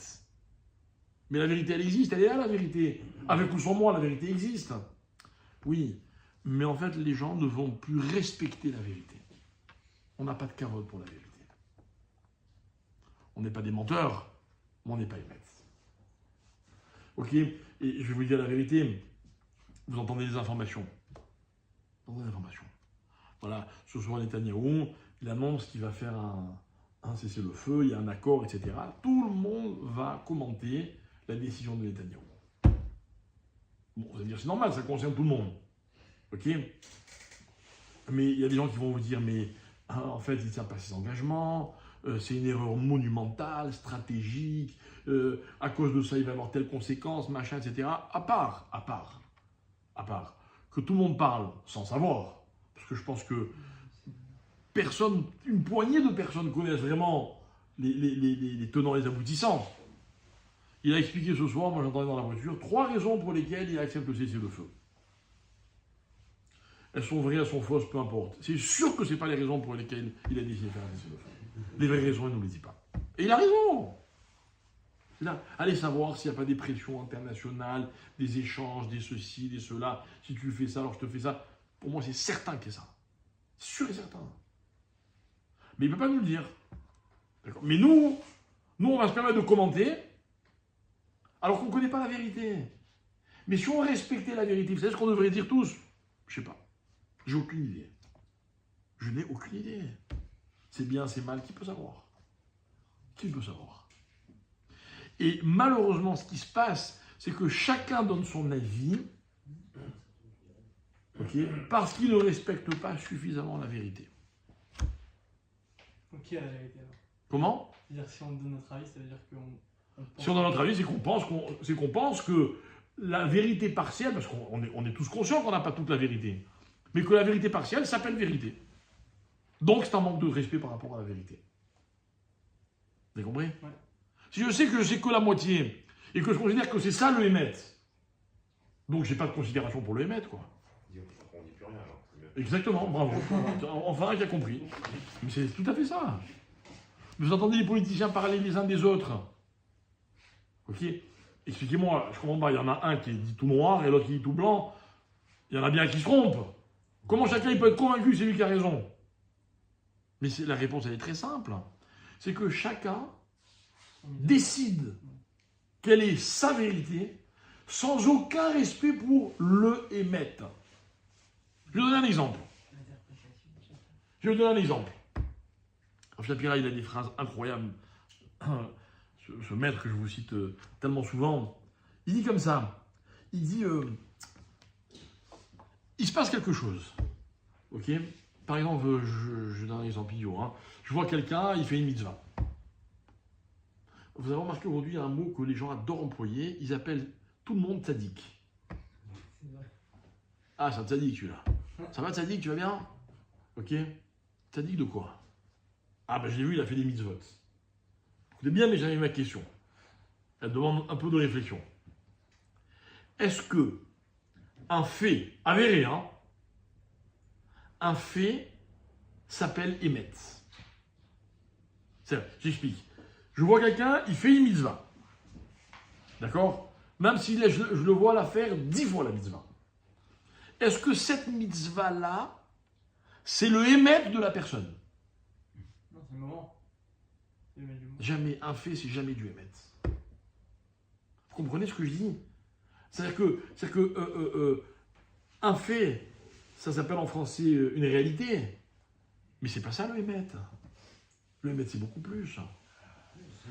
A: Mais la vérité, elle existe, elle est là, la vérité. Avec ou sans moi, la vérité existe. Oui, mais en fait, les gens ne vont plus respecter la vérité. On n'a pas de carotte pour la vérité. On n'est pas des menteurs, mais on n'est pas Emet. Ok? Et je vais vous dire la vérité. Vous entendez des informations. Vous entendez des informations. Voilà, ce soir, Netanyahou, il annonce qu'il va faire un cessez-le-feu, il y a un accord, etc. Tout le monde va commenter la décision de Netanyahou. Bon, vous allez dire, c'est normal, ça concerne tout le monde. Ok? Mais il y a des gens qui vont vous dire, mais en fait, il ne tient pas ses engagements, c'est une erreur monumentale, stratégique, à cause de ça, il va y avoir telle conséquence, machin, etc. À part, que tout le monde parle sans savoir, parce que je pense que personne, une poignée de personnes connaissent vraiment les tenants et les aboutissants. Il a expliqué ce soir, moi j'entendais dans la voiture, 3 raisons pour lesquelles il accepte le cessez-le-feu. Elles sont vraies, elles sont fausses, peu importe. C'est sûr que ce n'est pas les raisons pour lesquelles il a décidé de faire un cessez-le-feu. Les vraies raisons, il ne nous les dit pas. Et il a raison. Allez savoir s'il n'y a pas des pressions internationales, des échanges, des ceci, des cela. Si tu fais ça, alors je te fais ça. Pour moi, c'est certain que c'est ça. C'est sûr et certain. Mais il ne peut pas nous le dire. D'accord. Mais nous, on va se permettre de commenter, alors qu'on ne connaît pas la vérité. Mais si on respectait la vérité, vous savez ce qu'on devrait dire tous? Je ne sais pas. J'ai aucune idée. Je n'ai aucune idée. C'est bien, c'est mal, qui peut savoir? Qui peut savoir? Et malheureusement, ce qui se passe, c'est que chacun donne son avis, parce qu'il ne respecte pas suffisamment la vérité.
C: Qui a la vérité alors?
A: Comment?
C: C'est-à-dire si on donne notre avis, ça veut dire qu'on pense...
A: Si on donne notre avis, c'est qu'on pense que la vérité partielle, parce qu'on est tous conscients qu'on n'a pas toute la vérité, mais que la vérité partielle s'appelle vérité. Donc c'est un manque de respect par rapport à la vérité. Vous avez compris?
C: Ouais. Si
A: je sais que je sais que la moitié, et que je considère que c'est ça le Emet, donc j'ai pas de considération pour le Emet, quoi.
D: On dit plus rien alors.
A: Exactement, bravo. Enfin un qui a compris. Mais c'est tout à fait ça. Vous entendez les politiciens parler les uns des autres. Ok? Expliquez-moi, je comprends pas, il y en a un qui dit tout noir et l'autre qui dit tout blanc. Il y en a bien qui se trompent. Comment chacun il peut être convaincu que c'est lui qui a raison? Mais la réponse elle est très simple. C'est que chacun décide quelle est sa vérité sans aucun respect pour le Emet. Je vais vous donner un exemple. Rav Shapira, il a des phrases incroyables. Ce maître que je vous cite tellement souvent, il dit comme ça. Il dit, il se passe quelque chose. Ok? Par exemple, je donne un exemple idiot. Je vois quelqu'un, il fait une mitzvah. Vous avez remarqué aujourd'hui, il y a un mot que les gens adorent employer. Ils appellent tout le monde tzaddik. Ah, c'est un tzaddik celui-là. Ça va tzaddik, tu vas bien? Ok. Tzaddik de quoi? Ah, ben je l'ai vu, il a fait des mitzvot. Écoutez bien, mais j'avais ma question. Elle demande un peu de réflexion. Est-ce que un fait avéré, un fait s'appelle Emet? J'explique. Je vois quelqu'un, il fait une mitzvah. D'accord? Même si je le vois la faire 10 fois la mitzvah. Est-ce que cette mitzvah-là, c'est le Emet de la personne?
C: Non, c'est le moment.
A: Jamais un fait, c'est jamais du Emet. Vous comprenez ce que je dis? C'est-à-dire que un fait, ça s'appelle en français une réalité. Mais c'est pas ça le émet. Le émet, c'est beaucoup plus.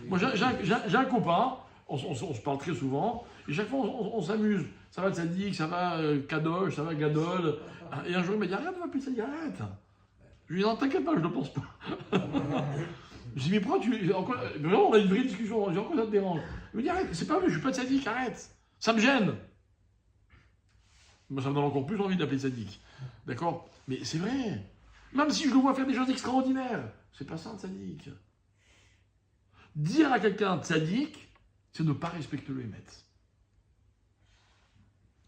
A: Moi, j'ai un copain, on se parle très souvent, et chaque fois, on s'amuse. Ça va Tzadik, ça va Kadosh, ça va Gadol. Et un jour, il m'a dit, arrête de m'appeler Tzadik, arrête. Je lui ai dit, non, t'inquiète pas, je ne pense pas. Je lui ai dit, mais pourquoi tu... Encore... Vraiment, on a une vraie discussion, j'ai encore ça te dérange. Il me dit, arrête, c'est pas vrai, je suis pas Tzadik, arrête. Ça me gêne. Moi, ça me donne encore plus envie d'appeler Tzadik. D'accord? Mais c'est vrai. Même si je le vois faire des choses extraordinaires, c'est pas ça un Tzadik. Dire à quelqu'un Tzadik, c'est ne pas respecter le Hémet.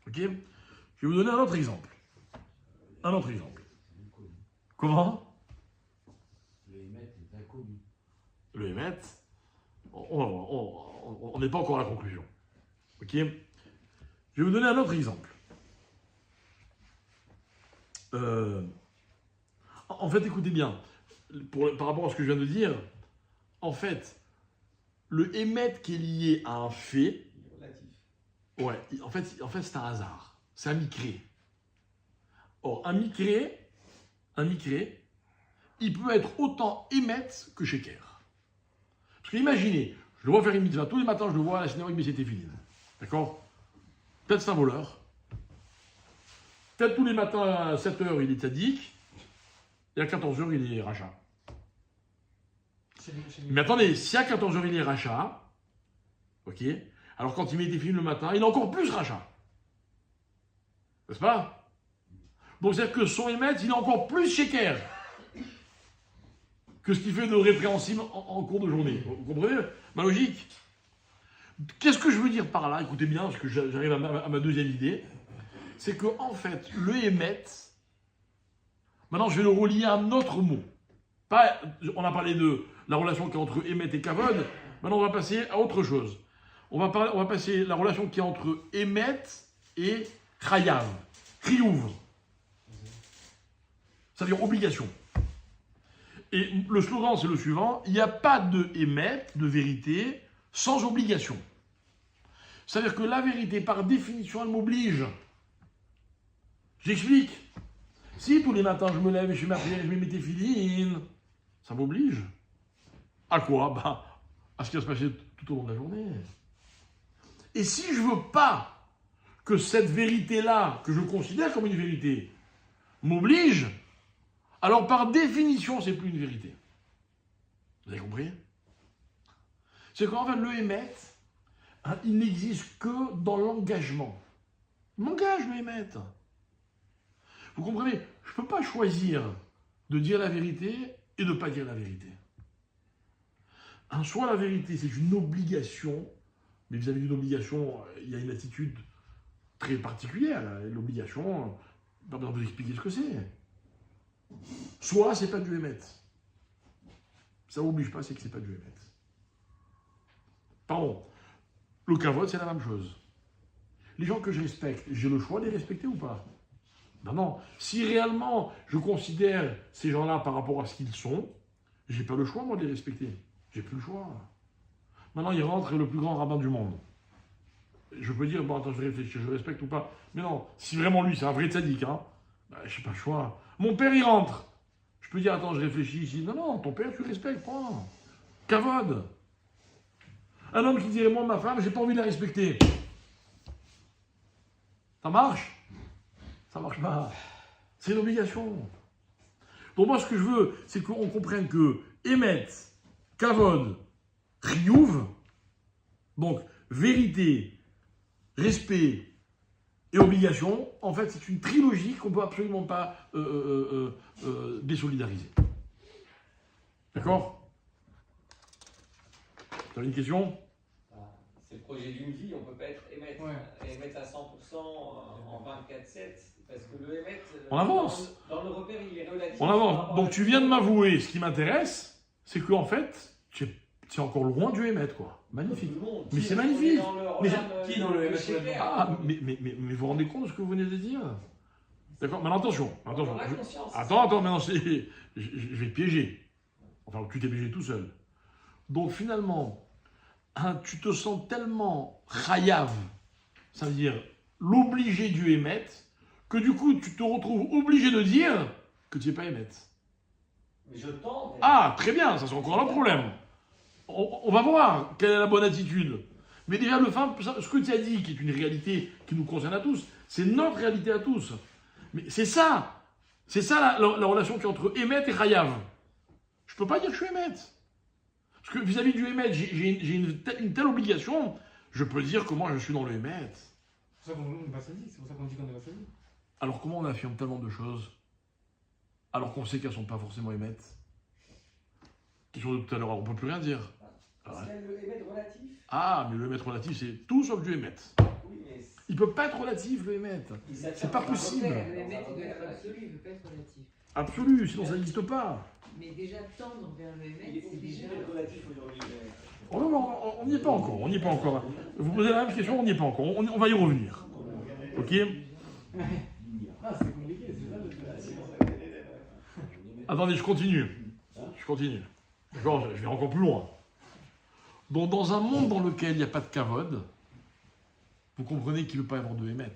A: Ok? Je vais vous donner un autre exemple. Un autre exemple. Comment?
E: Le Hémet est inconnu.
A: Le Hémet, on n'est pas encore à la conclusion. Ok? Je vais vous donner un autre exemple. En fait, écoutez bien, par rapport à ce que je viens de dire, en fait, le émet qui est lié à un fait,
B: Relatif.
A: ouais, en fait c'est un hasard, c'est un micré. Or, un micré, il peut être autant émet que sheker. Parce que imaginez, je le vois faire une mitzvah, tous les matins je le vois à la synagogue, mais c'était fini. D'accord? Peut-être c'est un voleur. Peut-être tous les matins à 7h il est tzaddik, et à 14h il est rachat. Mais attendez, si à 14h il est rachat, ok, alors quand il met des films le matin, il est encore plus rachat. N'est-ce pas? Donc c'est-à-dire que son émet, il est encore plus sheker que ce qu'il fait de répréhensible en cours de journée. Vous comprenez ma logique? Qu'est-ce que je veux dire par là? Écoutez bien, parce que j'arrive à ma deuxième idée. C'est que en fait, le émet, maintenant je vais le relier à un autre mot. Pas, on a parlé de la relation qui est entre émet et kavod, maintenant on va passer à autre chose. On va passer la relation qui est entre émet et chayav, chiyuv. C'est-à-dire obligation. Et le slogan c'est le suivant, il n'y a pas de émet, de vérité, sans obligation. C'est-à-dire que la vérité, par définition, elle m'oblige. J'explique. Si tous les matins je me lève et je fais ma prière et je mets mes téphilines, ça m'oblige. À quoi? Ben, à ce qui va se passer tout au long de la journée. Et si je veux pas que cette vérité-là, que je considère comme une vérité, m'oblige, alors par définition, c'est plus une vérité. Vous avez compris? C'est qu'en fait, le émet, hein, il n'existe que dans l'engagement. Il m'engage, le émet. Vous comprenez? Je ne peux pas choisir de dire la vérité et de ne pas dire la vérité. Soit la vérité, c'est une obligation, mais vis-à-vis d'une obligation, il y a une attitude très particulière. L'obligation, pas besoin de vous expliquer ce que c'est. Soit c'est pas du émet. Ça ne m'oblige pas, c'est que c'est pas du émet. Pardon. Le kavod, c'est la même chose. Les gens que je respecte, j'ai le choix de les respecter ou pas? Ben non. Si réellement je considère ces gens-là par rapport à ce qu'ils sont, j'ai pas le choix, moi, de les respecter. J'ai plus le choix. Maintenant, il rentre le plus grand rabbin du monde. Je peux dire, bon, attends, je réfléchis, je respecte ou pas. Mais non, si vraiment lui, c'est un vrai tzaddik, hein, ben, j'ai pas le choix. Mon père, il rentre. Je peux dire, attends, je réfléchis ici. Non, non, ton père, tu respectes, point. Kavod. Un homme qui dirait, moi, ma femme, j'ai pas envie de la respecter. Ça marche? Ça marche pas. C'est une obligation. Donc moi, ce que je veux, c'est qu'on comprenne que émet, kavod, chiyuv, donc vérité, respect et obligation, en fait, c'est une trilogie qu'on ne peut absolument pas désolidariser. D'accord? Tu as une question?
B: C'est le projet d'une vie, on ne peut pas être émettre,
C: Ouais.
B: émettre à 100% en 24/7, parce que le émettre,
A: On avance.
B: Dans le repère, il est relatif.
A: On avance. Donc tu viens de m'avouer, ce qui m'intéresse, c'est qu'en fait, c'est encore loin du émettre, quoi. Magnifique. Mais c'est magnifique. Mais
C: qui est dans le émettre
A: Ah, mais vous vous rendez compte de ce que vous venez de dire? D'accord, mais attention.
B: On a conscience.
A: Attends, maintenant, je vais te piéger. Enfin, tu t'es piégé tout seul. Donc finalement, hein, tu te sens tellement chayav, ça veut dire l'obligé du émet, que du coup, tu te retrouves obligé de dire que tu n'es pas émettre.
B: Mais je tente.
A: Ah, très bien, ça c'est encore un problème. On va voir quelle est la bonne attitude. Mais déjà, ce que tu as dit, qui est une réalité qui nous concerne à tous, c'est notre réalité à tous. Mais c'est ça la relation qui est entre Emet et Chayav. Je ne peux pas dire que je suis Emet. Parce que vis-à-vis du Emet, j'ai une telle obligation, je peux dire que moi je suis dans le Emet.
C: C'est pour ça qu'on n'est pas sadique, c'est pour ça qu'on dit qu'on n'est pas sadique.
A: Alors comment on affirme tellement de choses, alors qu'on sait qu'elles ne sont pas forcément Emet? Question de tout à l'heure, on ne peut plus rien dire.
B: Parce qu'il y a le émettre relatif.
A: Ah, mais le Emet relatif, c'est tout sauf du Emet.
B: Oui, mais
A: Il ne peut pas être relatif, le Emet. C'est pas possible.
F: Le émettre doit être absolu, il ne peut pas être relatif.
A: Absolu, sinon ça n'existe pas.
F: Mais déjà tendre vers le
B: il
F: émettre,
B: est
F: c'est
B: obligé
F: déjà.
B: d'être relatif aujourd'hui.
A: Oh non, non, on n'y est pas encore, on n'y est pas encore. Vous posez la même question, on n'y est pas encore. On va y revenir. Ok?
C: Ah, c'est compliqué, c'est ça le
A: Attendez, je continue. Je vais encore plus loin. Donc, dans un monde dans lequel il n'y a pas de kavod, vous comprenez qu'il ne peut pas y avoir de émet.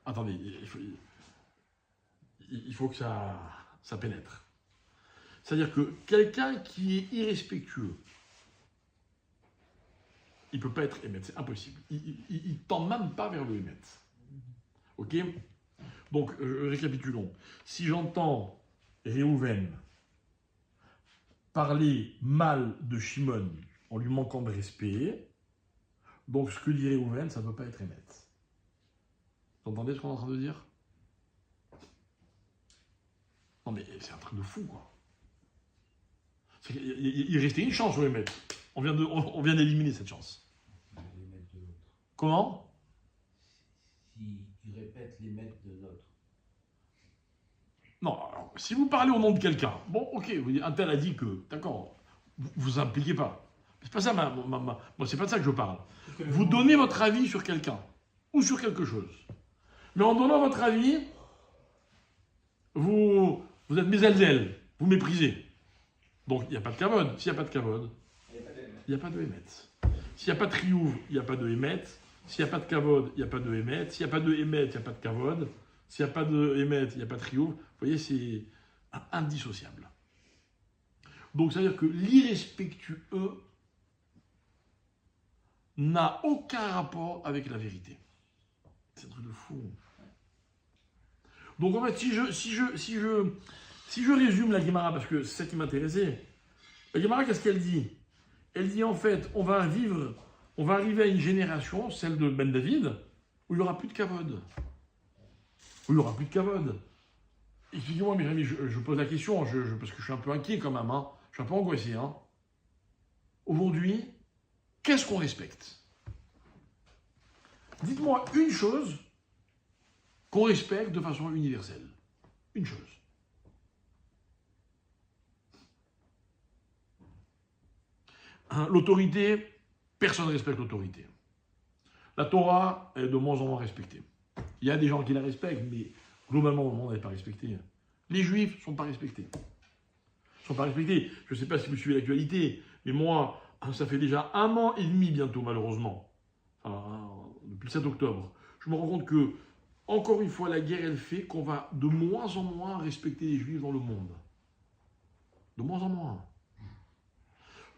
A: Attendez, il faut que ça pénètre. C'est-à-dire que quelqu'un qui est irrespectueux, il ne peut pas être émet, c'est impossible. Il ne tend même pas vers le émet. Ok? Donc, récapitulons. Si j'entends Réhouven parler mal de Shimon en lui manquant de respect, donc ce que dit Réhouven, ça ne peut pas être émet. Vous entendez ce qu'on est en train de dire? Non mais c'est un truc de fou, quoi. Il restait une chance au émet. On vient d'éliminer cette chance.
E: Les maîtres de l'autre.
A: Comment?
E: Si tu répètes les maîtres de l'autre.
A: Non, alors, si vous parlez au nom de quelqu'un, bon, ok, vous dites, un tel a dit que, d'accord, vous impliquez pas. C'est pas ça, moi, c'est pas de ça que je parle. Vous donnez votre avis sur quelqu'un, ou sur quelque chose. Mais en donnant votre avis, vous êtes mésalzel, vous méprisez. Donc, il n'y a pas de kavod. S'il n'y a pas de kavod, il n'y a pas de émet. S'il n'y a pas de triouv, il n'y a pas de émet. S'il n'y a pas de kavod, il n'y a pas de émet. S'il n'y a pas de émet, il n'y a pas de kavod. S'il n'y a pas de émet, il n'y a pas de triouv. Vous voyez, c'est indissociable. Donc, ça veut dire que l'irrespectueux n'a aucun rapport avec la vérité. C'est un truc de fou. Donc, en fait, si je résume la Guémara, parce que c'est ça qui m'intéressait, la Guémara, qu'est-ce qu'elle dit? Elle dit, en fait, on va arriver à une génération, celle de Ben David, où il n'y aura plus de kavod. Où il n'y aura plus de kavod. Excusez-moi, mes amis, je pose la question, parce que je suis un peu inquiet quand même, hein. Je suis un peu angoissé. Hein. Aujourd'hui, qu'est-ce qu'on respecte? Dites-moi une chose qu'on respecte de façon universelle. Une chose. Hein, l'autorité, personne ne respecte l'autorité. La Torah est de moins en moins respectée. Il y a des gens qui la respectent, mais globalement, le monde n'est pas respecté. Les Juifs ne sont pas respectés. Ils ne sont pas respectés. Je ne sais pas si vous suivez l'actualité, mais moi, ça fait déjà 1 an et demi bientôt, malheureusement, depuis le 7 octobre, je me rends compte que, encore une fois, la guerre, elle fait qu'on va de moins en moins respecter les Juifs dans le monde. De moins en moins.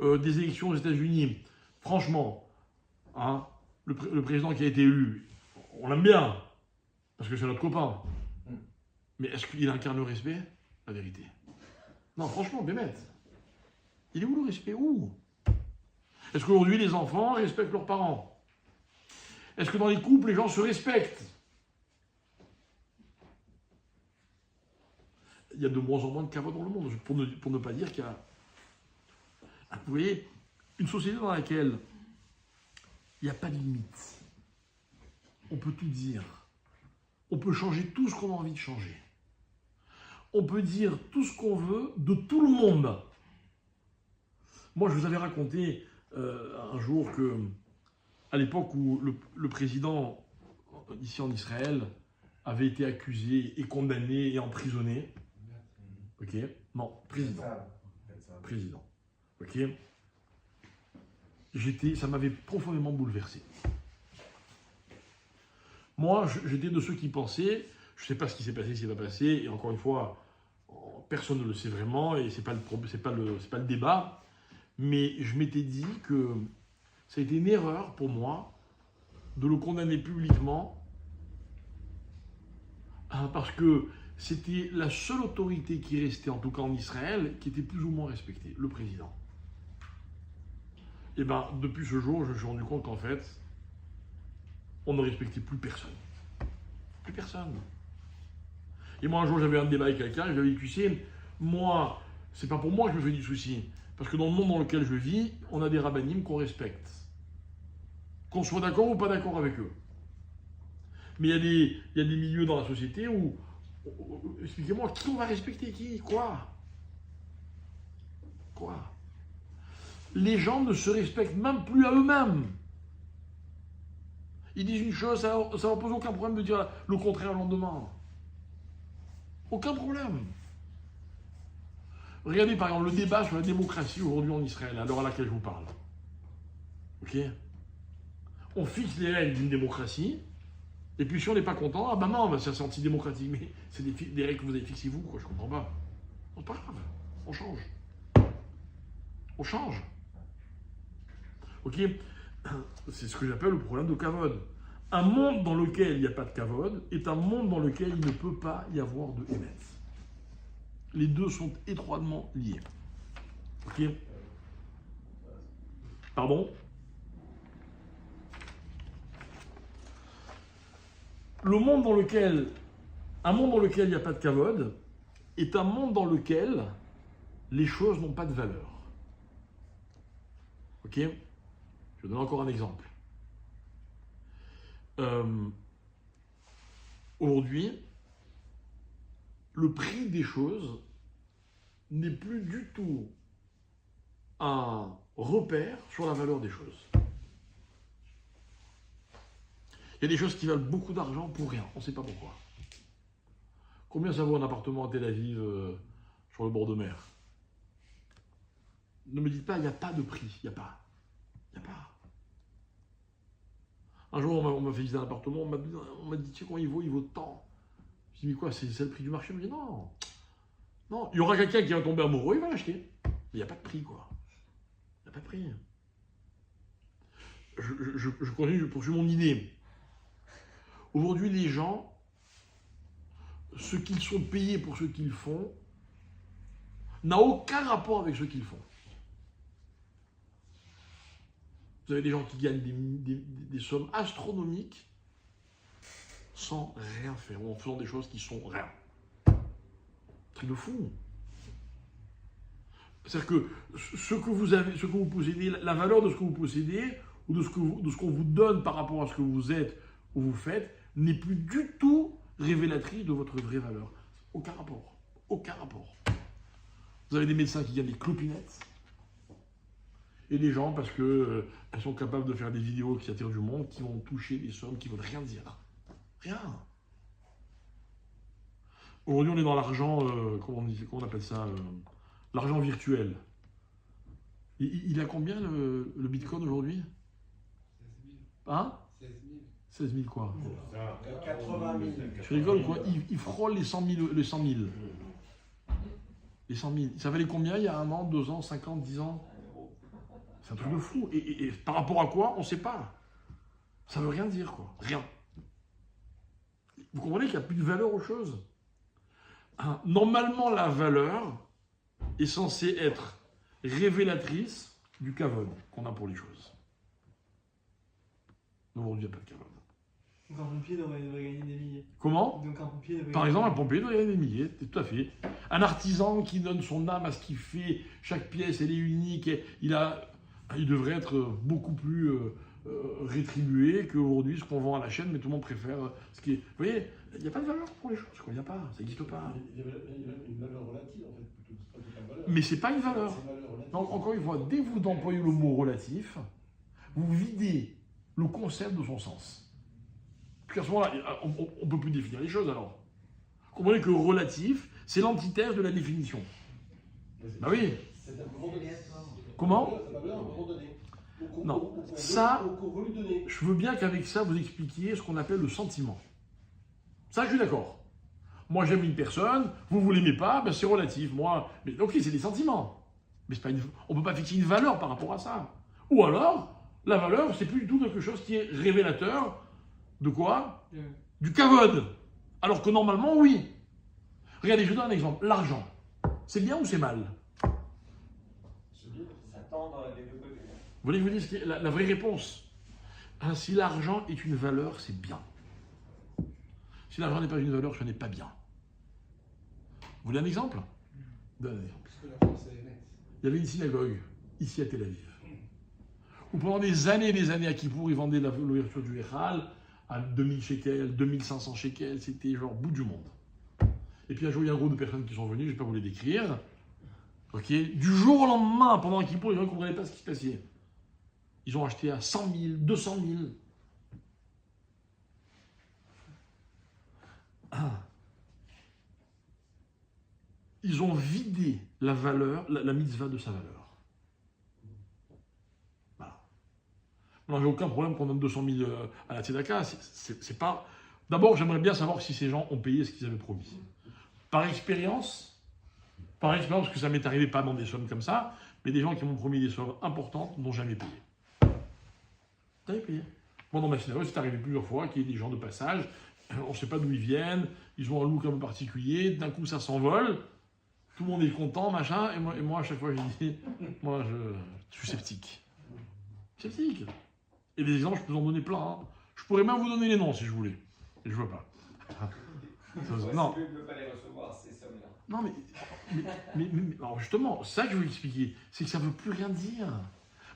A: Des élections aux États-Unis, franchement, hein, le président qui a été élu, on l'aime bien, parce que c'est notre copain. Mais est-ce qu'il incarne le respect? La vérité. Non, franchement, Bémet. Il est où le respect? Où? Est-ce qu'aujourd'hui, les enfants respectent leurs parents? Est-ce que dans les couples, les gens se respectent? Il y a de moins en moins de kavod dans le monde, pour ne pas dire qu'il y a... Vous voyez, une société dans laquelle il n'y a pas de limite. On peut tout dire. On peut changer tout ce qu'on a envie de changer. On peut dire tout ce qu'on veut de tout le monde. Moi, je vous avais raconté un jour que, à l'époque où le président, ici en Israël, avait été accusé et condamné et emprisonné. Ok? Non, président. Président. Ok? Ça m'avait profondément bouleversé. Moi, j'étais de ceux qui pensaient, je ne sais pas ce qui s'est passé, ce qui va passer, et encore une fois, personne ne le sait vraiment, et ce n'est pas le débat, mais je m'étais dit que ça a été une erreur pour moi de le condamner publiquement, parce que c'était la seule autorité qui restait, en tout cas en Israël, qui était plus ou moins respectée, le président. Et bien, depuis ce jour, je me suis rendu compte qu'en fait, on ne respectait plus personne. Plus personne. Et moi, un jour, j'avais un débat avec quelqu'un, et je lui ai dit, tu sais, moi, c'est pas pour moi que je me fais du souci. Parce que dans le monde dans lequel je vis, on a des rabbinim qu'on respecte. Qu'on soit d'accord ou pas d'accord avec eux. Mais il y a des milieux dans la société où, expliquez-moi, qui on va respecter qui? Quoi? Les gens ne se respectent même plus à eux-mêmes. Ils disent une chose, ça ne pose aucun problème de dire le contraire le lendemain. Aucun problème. Regardez par exemple le débat sur la démocratie aujourd'hui en Israël, à l'heure à laquelle je vous parle. Ok? On fixe les règles d'une démocratie, et puis si on n'est pas content, ah ben non, c'est antidémocratique, mais c'est des règles que vous avez fixées vous, quoi, je comprends pas. C'est pas grave, on change. On change. Ok? C'est ce que j'appelle le problème de kavod. Un monde dans lequel il n'y a pas de kavod est un monde dans lequel il ne peut pas y avoir de émet. Les deux sont étroitement liés. Ok? Pardon? Un monde dans lequel il n'y a pas de kavod est un monde dans lequel les choses n'ont pas de valeur. Ok? Je donne encore un exemple. Aujourd'hui, le prix des choses n'est plus du tout un repère sur la valeur des choses. Il y a des choses qui valent beaucoup d'argent pour rien, on ne sait pas pourquoi. Combien ça vaut un appartement à Tel Aviv sur le bord de mer? Ne me dites pas, il n'y a pas de prix, il n'y a pas. Un jour, on m'a fait visiter un appartement, on m'a dit, tu sais combien il vaut tant. Je dis, mais quoi, c'est le prix du marché? On me dit, non, il y aura quelqu'un qui va tomber amoureux, il va l'acheter. Mais il n'y a pas de prix, quoi. Il n'y a pas de prix. Je continue, je poursuis mon idée. Aujourd'hui, les gens, ce qu'ils sont payés pour ce qu'ils font, n'a aucun rapport avec ce qu'ils font. Vous avez des gens qui gagnent des sommes astronomiques sans rien faire, ou en faisant des choses qui sont rien. Truc de fou. C'est-à-dire que ce que vous avez, ce que vous possédez, la valeur de ce que vous possédez, ou de ce qu'on vous donne par rapport à ce que vous êtes ou vous faites, n'est plus du tout révélatrice de votre vraie valeur. Aucun rapport. Aucun rapport. Vous avez des médecins qui gagnent des clopinettes, et des gens, parce qu'elles sont capables de faire des vidéos qui attirent du monde, qui vont toucher des sommes qui ne veulent rien dire. Rien. Aujourd'hui, on est dans l'argent, comment on appelle ça, l'argent virtuel. Il a combien le bitcoin aujourd'hui? 16 000. Hein? 16 000. 16 000 quoi?
B: 80 000.
A: Tu rigoles quoi? Il frôle les 100 000. Les 100 000. Les 100 000. Ça valait combien il y a 1 an, 2 ans, 5 ans, 10 ans? C'est un truc de fou. Et par rapport à quoi? On ne sait pas. Ça ne veut rien dire, quoi. Rien. Vous comprenez qu'il n'y a plus de valeur aux choses. Normalement, la valeur est censée être révélatrice du kavod qu'on a pour les choses. Aujourd'hui, il n'y a pas de kavod.
C: Donc un pompier devrait gagner des milliers.
A: Comment?
C: Donc un pompier devrait
A: Par exemple, un pompier doit gagner des milliers, tout à fait. Un artisan qui donne son âme à ce qu'il fait, chaque pièce, elle est unique, il devrait être beaucoup plus rétribué qu'aujourd'hui, ce qu'on vend à la chaîne, mais tout le monde préfère ce qui est... Vous voyez, il n'y a pas de valeur pour les choses, quoi. Il n'y a pas, ça n'existe pas.
G: Il y a une valeur relative, en fait, plutôt. C'est pas une valeur.
A: Mais c'est pas une valeur.
G: C'est une valeur relative.
A: Donc, encore une fois, dès que vous employez le mot relatif, vous videz le concept de son sens. Puis à ce moment-là, on ne peut plus définir les choses alors. Comprenez que relatif, c'est l'antithèse de la définition. Bah oui.
G: C'est un moment donné.
A: Comment?
G: Ça va bien à un moment donné.
A: Non,
G: Qu'on lui donner.
A: je veux bien qu'avec ça, vous expliquiez ce qu'on appelle le sentiment. Ça, je suis d'accord. Moi, j'aime une personne, vous ne l'aimez pas, ben, c'est relatif. Moi, mais ok, c'est des sentiments. Mais c'est pas on ne peut pas fixer une valeur par rapport à ça. Ou alors, la valeur, c'est plus du tout quelque chose qui est révélateur de quoi? Du kavod. Alors que normalement, oui. Regardez, je vous donne un exemple. L'argent, c'est bien ou c'est mal?
B: Ça tend dans les deux côtés.
A: Vous voulez que je vous dise la vraie réponse? Ah, si l'argent est une valeur, c'est bien. Si l'argent n'est pas une valeur, ce n'est pas bien. Vous voulez un exemple? Donne un exemple.
G: Parce que la France est nette.
A: Il y avait une synagogue, ici à Tel Aviv, où pendant des années à Kippour, ils vendaient l'ouverture du Héral à 2000 shekels, 2500 shekels, c'était genre bout du monde. Et puis un jour, il y a un groupe de personnes qui sont venues, je ne vais pas vous les décrire. Ok, du jour au lendemain, pendant Kippour, les gens ne comprenaient pas ce qui se passait. Ils ont acheté à 100 000, 200 000. Ils ont vidé la valeur, la mitzvah de sa valeur. Voilà. Moi, j'ai aucun problème qu'on donne 200 000 à la Tzedaka. C'est pas. D'abord, j'aimerais bien savoir si ces gens ont payé ce qu'ils avaient promis. Par expérience, parce que ça m'est arrivé pas dans des sommes comme ça, mais des gens qui m'ont promis des sommes importantes n'ont jamais payé. Jamais payé. Moi, dans ma synagogue, c'est arrivé plusieurs fois qu'il y ait des gens de passage, on ne sait pas d'où ils viennent, ils ont un look un peu particulier, d'un coup ça s'envole, tout le monde est content, machin, et moi à chaque fois je dis, moi je suis sceptique. Sceptique. Et des exemples, je peux en donner plein. Hein. Je pourrais même vous donner les noms si je voulais. Et je veux pas. Non.
B: Si lui ne peut pas les recevoir, ces sommes-là.
A: Non, mais alors justement, ça que je veux expliquer, c'est que ça ne veut plus rien dire.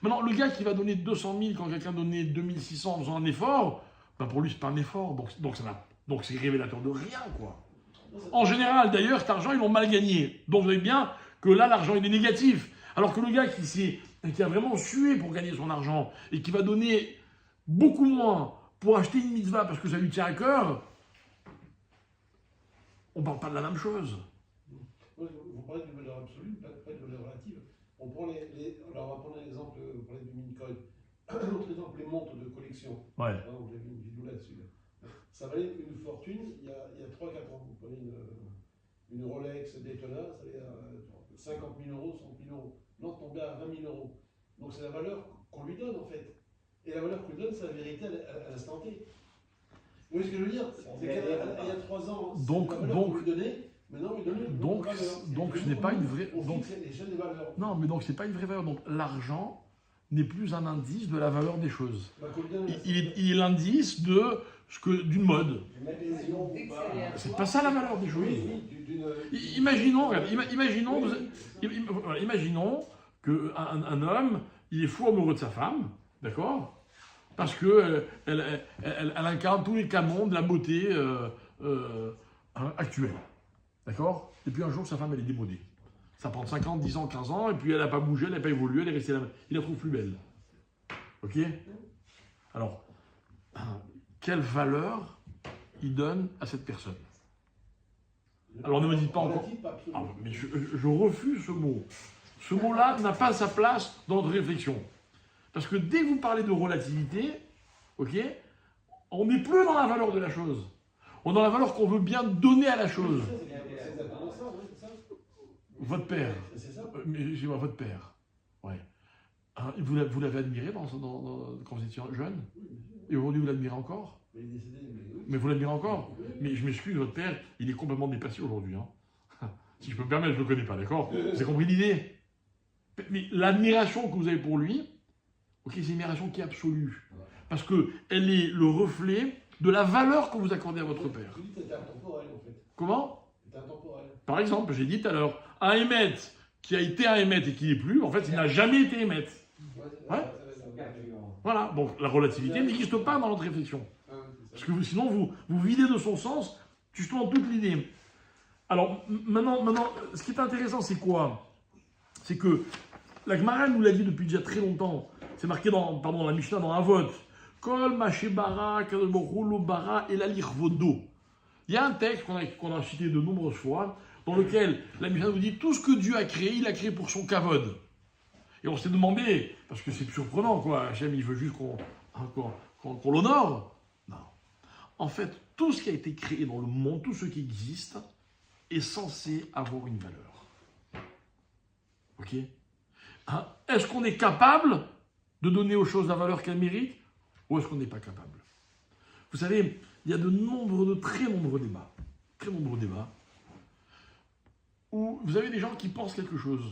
A: Maintenant, le gars qui va donner 200 000 quand quelqu'un donnait 2600 en faisant un effort, ben pour lui, c'est pas un effort. Donc c'est révélateur de rien, quoi. En général, d'ailleurs, cet argent, ils l'ont mal gagné. Donc vous voyez bien que là, l'argent, il est négatif. Alors que le gars qui a vraiment sué pour gagner son argent et qui va donner beaucoup moins pour acheter une mitzvah parce que ça lui tient à cœur, on ne parle pas de la même chose.
G: Vous parlez de valeur absolue, pas de valeur relative. On prend alors on va prendre l'exemple, vous parlez du Mincoin. Autre exemple, les montres de collection.
A: Ouais.
G: Vous avez une vidéo là-dessus. Ça valait une fortune il y a 3-4 ans. Vous prenez une Rolex Daytona, ça valait 50 000 euros, 100 000 euros. Non, tombait à 20 000 euros. Donc c'est la valeur qu'on lui donne en fait. Et la valeur qu'on lui donne, c'est la vérité à l'instant T. Vous voyez ce que je veux dire? C'est qu'il y a 3 ans,
A: Donc,
G: la valeur qu'on lui donnait. Maintenant,
A: donc ce n'est pas une vraie. Non, mais donc c'est pas une vraie valeur. Donc l'argent n'est plus un indice de la valeur des choses. Il est l'indice d'une mode. C'est pas ça la valeur des choses. Imaginons qu'un homme, il est fou amoureux de sa femme, d'accord? Parce qu'elle incarne tous les canons de la beauté actuelle. D'accord? Et puis un jour, sa femme, elle est démodée. Ça prend 5 ans, 10 ans, 15 ans, et puis elle n'a pas bougé, elle n'a pas évolué, elle est restée là. Il la trouve plus belle. Ok? Alors, quelle valeur il donne à cette personne? Alors ne me dites pas encore... Ah, mais je refuse ce mot. Ce mot-là n'a pas sa place dans notre réflexion. Parce que dès que vous parlez de relativité, ok, on n'est plus dans la valeur de la chose. On est dans la valeur qu'on veut bien donner à la chose. Votre père. C'est ça. Mais je vois votre père. Ouais. Vous l'avez admiré quand vous étiez jeune? Et aujourd'hui, vous l'admirez encore? Mais vous l'admirez encore? Mais je m'excuse, votre père, il est complètement dépassé aujourd'hui. Hein. Si je peux me permettre, je ne le connais pas, d'accord? Vous avez compris l'idée? Mais l'admiration que vous avez pour lui, ok, c'est une admiration qui est absolue. Parce qu'elle est le reflet de la valeur que vous accordez à votre père.
G: C'est intemporel, en fait.
A: Comment?
G: C'est intemporel. Par
A: Par exemple, j'ai dit tout à l'heure, un Hémet qui a été un Hémet et qui n'est plus, en fait, il n'a jamais été Hémet. Ouais. Voilà, donc la relativité n'existe pas dans notre réflexion. Parce que sinon, vous videz de son sens justement toute l'idée. Alors, maintenant, ce qui est intéressant, c'est quoi? C'est que la Gemara nous l'a dit depuis déjà très longtemps. C'est marqué dans la Mishnah, dans Avot. Kol mashebara, kadebochulu bara et la lirvodo. Il y a un texte qu'on a cité de nombreuses fois, dans lequel la Mishnah nous dit tout ce que Dieu a créé, il a créé pour son kavod. Et on s'est demandé, parce que c'est surprenant, quoi, Hachem, il veut juste qu'on l'honore. Non. En fait, tout ce qui a été créé dans le monde, tout ce qui existe, est censé avoir une valeur. Ok? Hein? Est-ce qu'on est capable de donner aux choses la valeur qu'elles méritent, ou est-ce qu'on n'est pas capable? Vous savez, il y a de très nombreux débats, où vous avez des gens qui pensent quelque chose.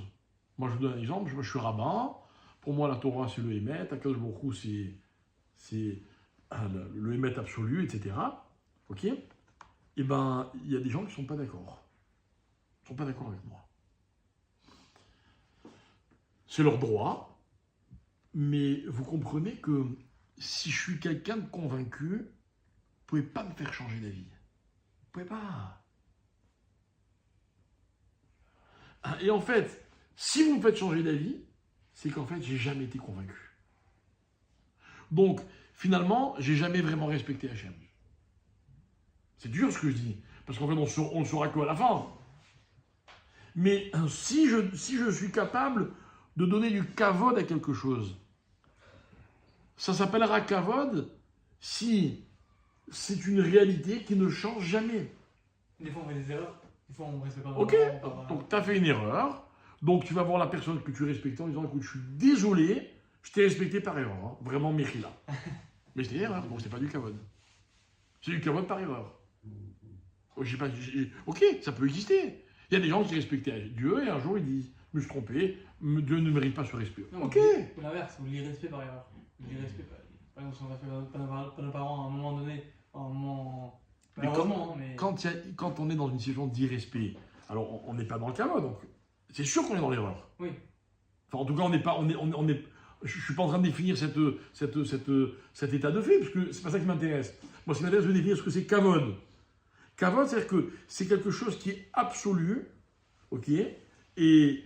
A: Moi, je vous donne un exemple, je suis rabbin, pour moi, la Torah, c'est le Hémet, Akadosh Baruch Hu, c'est le Hémet absolu, etc. Ok? Eh bien, il y a des gens qui ne sont pas d'accord. Ils ne sont pas d'accord avec moi. C'est leur droit, mais vous comprenez que si je suis quelqu'un de convaincu, vous ne pouvez pas me faire changer d'avis. Vous ne pouvez pas. Et en fait, si vous me faites changer d'avis, c'est qu'en fait, j'ai jamais été convaincu. Donc, finalement, j'ai jamais vraiment respecté Hachem. C'est dur ce que je dis, parce qu'en fait, on ne saura qu'à la fin. Mais si je suis capable de donner du kavod à quelque chose, ça s'appellera kavod si c'est une réalité qui ne change jamais.
C: Des fois, on fait des erreurs. Des fois, on ne respecte pas.
A: Ok, donc tu as fait une erreur, donc tu vas voir la personne que tu respectes en disant, écoute, je suis désolé, je t'ai respecté par erreur, hein. Vraiment, Mechila. Mais c'était une erreur, donc c'est pas du kavod. C'est du kavod par erreur. Ok, ça peut exister. Il y a des gens qui respectaient Dieu et un jour ils disent, je me suis trompé, Dieu ne mérite pas ce respect.
C: Non,
A: ok.
C: Ou l'inverse, ou l'irrespect par erreur. L'irrespect par exemple, si on a fait par nos parents à un moment donné, à un moment.
A: Mais
C: Malheureusement, mais.
A: Quand on est dans une situation d'irrespect, alors on n'est pas dans le kavod, donc c'est sûr qu'on est dans l'erreur.
C: Oui.
A: Enfin, en tout cas, je ne suis pas en train de définir cet état de fait, parce que c'est pas ça qui m'intéresse. Moi, ce qui m'intéresse, c'est de définir ce que c'est kavod. Kavod, c'est-à-dire que c'est quelque chose qui est absolu, ok, et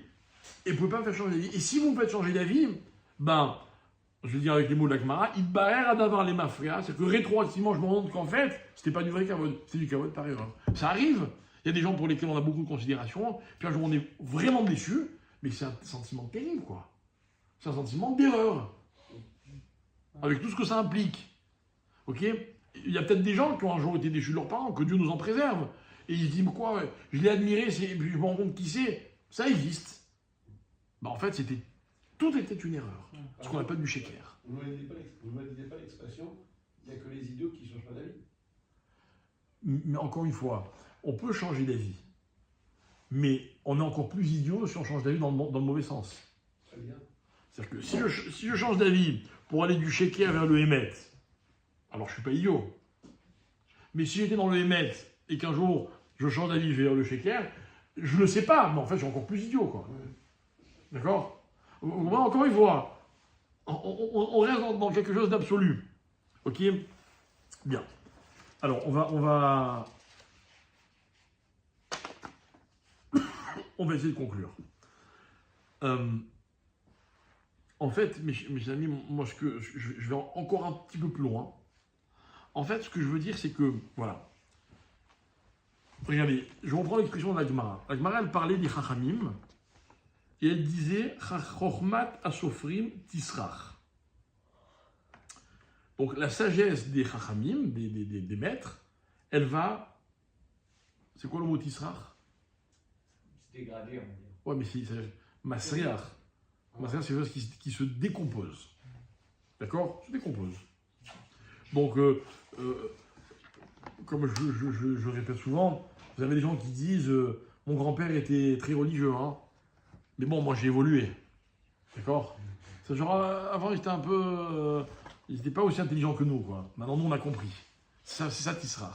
A: vous ne pouvez pas me faire changer d'avis. Et si vous me faites changer d'avis, ben, je vais dire avec les mots de la Gemara, il barère d'avoir les mafria, c'est-à-dire que rétroactivement, je me rends compte qu'en fait, c'était pas du vrai kavod, c'est du kavod par erreur. Ça arrive. Il y a des gens pour lesquels on a beaucoup de considération, puis un jour on est vraiment déçu, mais c'est un sentiment terrible, quoi. C'est un sentiment d'erreur, avec tout ce que ça implique. Ok? Il y a peut-être des gens qui ont un jour été déçus de leurs parents, que Dieu nous en préserve. Et ils se disent, mais quoi, je l'ai admiré, et puis je me rends compte qui c'est. Ça existe. Ben, en fait, tout était une erreur. Ce qu'on appelle du sheker.
G: Vous ne validez pas l'expression, il n'y a que les idiots qui ne changent pas d'avis.
A: Mais encore une fois, on peut changer d'avis. Mais on est encore plus idiot si on change d'avis dans le mauvais sens.
G: Très bien.
A: C'est-à-dire que si je change d'avis pour aller du sheker vers le Hémet, alors je ne suis pas idiot. Mais si j'étais dans le Hémet et qu'un jour je change d'avis vers le sheker, je ne le sais pas, mais en fait je suis encore plus idiot, quoi.
G: Ouais.
A: D'accord? Encore une fois, on reste dans quelque chose d'absolu. Ok? Bien. Alors on va essayer de conclure. En fait, mes amis, moi, je vais encore un petit peu plus loin. En fait, ce que je veux dire, c'est que, voilà. Regardez, je reprends l'expression de la Gemara. La Gemara, elle parlait des Chachamim, et elle disait Chochmat asofrim tisrach. Donc, la sagesse des Chachamim, des maîtres, elle va. C'est quoi le mot tisrach?
B: C'est dégradé, on va dire.
A: Ouais, mais c'est masriach. Masriach, c'est quelque chose qui se décompose. D'accord? Se décompose. Donc, comme je répète souvent, vous avez des gens qui disent mon grand-père était très religieux, hein. Mais bon, moi j'ai évolué. D'accord? C'est genre, avant, ils étaient un peu. Ils n'étaient pas aussi intelligents que nous, quoi. Maintenant, nous, on a compris. C'est ça Tisrach.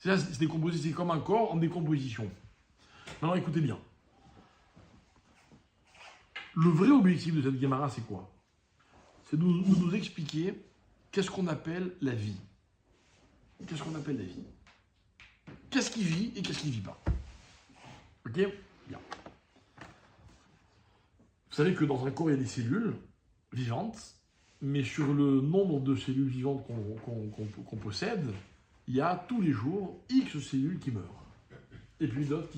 A: C'est ça, c'est décomposé, c'est comme un corps en décomposition. Maintenant, écoutez bien. Le vrai objectif de cette Gemara, c'est quoi? C'est de nous expliquer qu'est-ce qu'on appelle la vie. Qu'est-ce qu'on appelle la vie? Qu'est-ce qui vit et qu'est-ce qui ne vit pas? Ok? Bien. Vous savez que dans un corps, il y a des cellules vivantes, mais sur le nombre de cellules vivantes qu'on possède, il y a tous les jours X cellules qui meurent. Et puis d'autres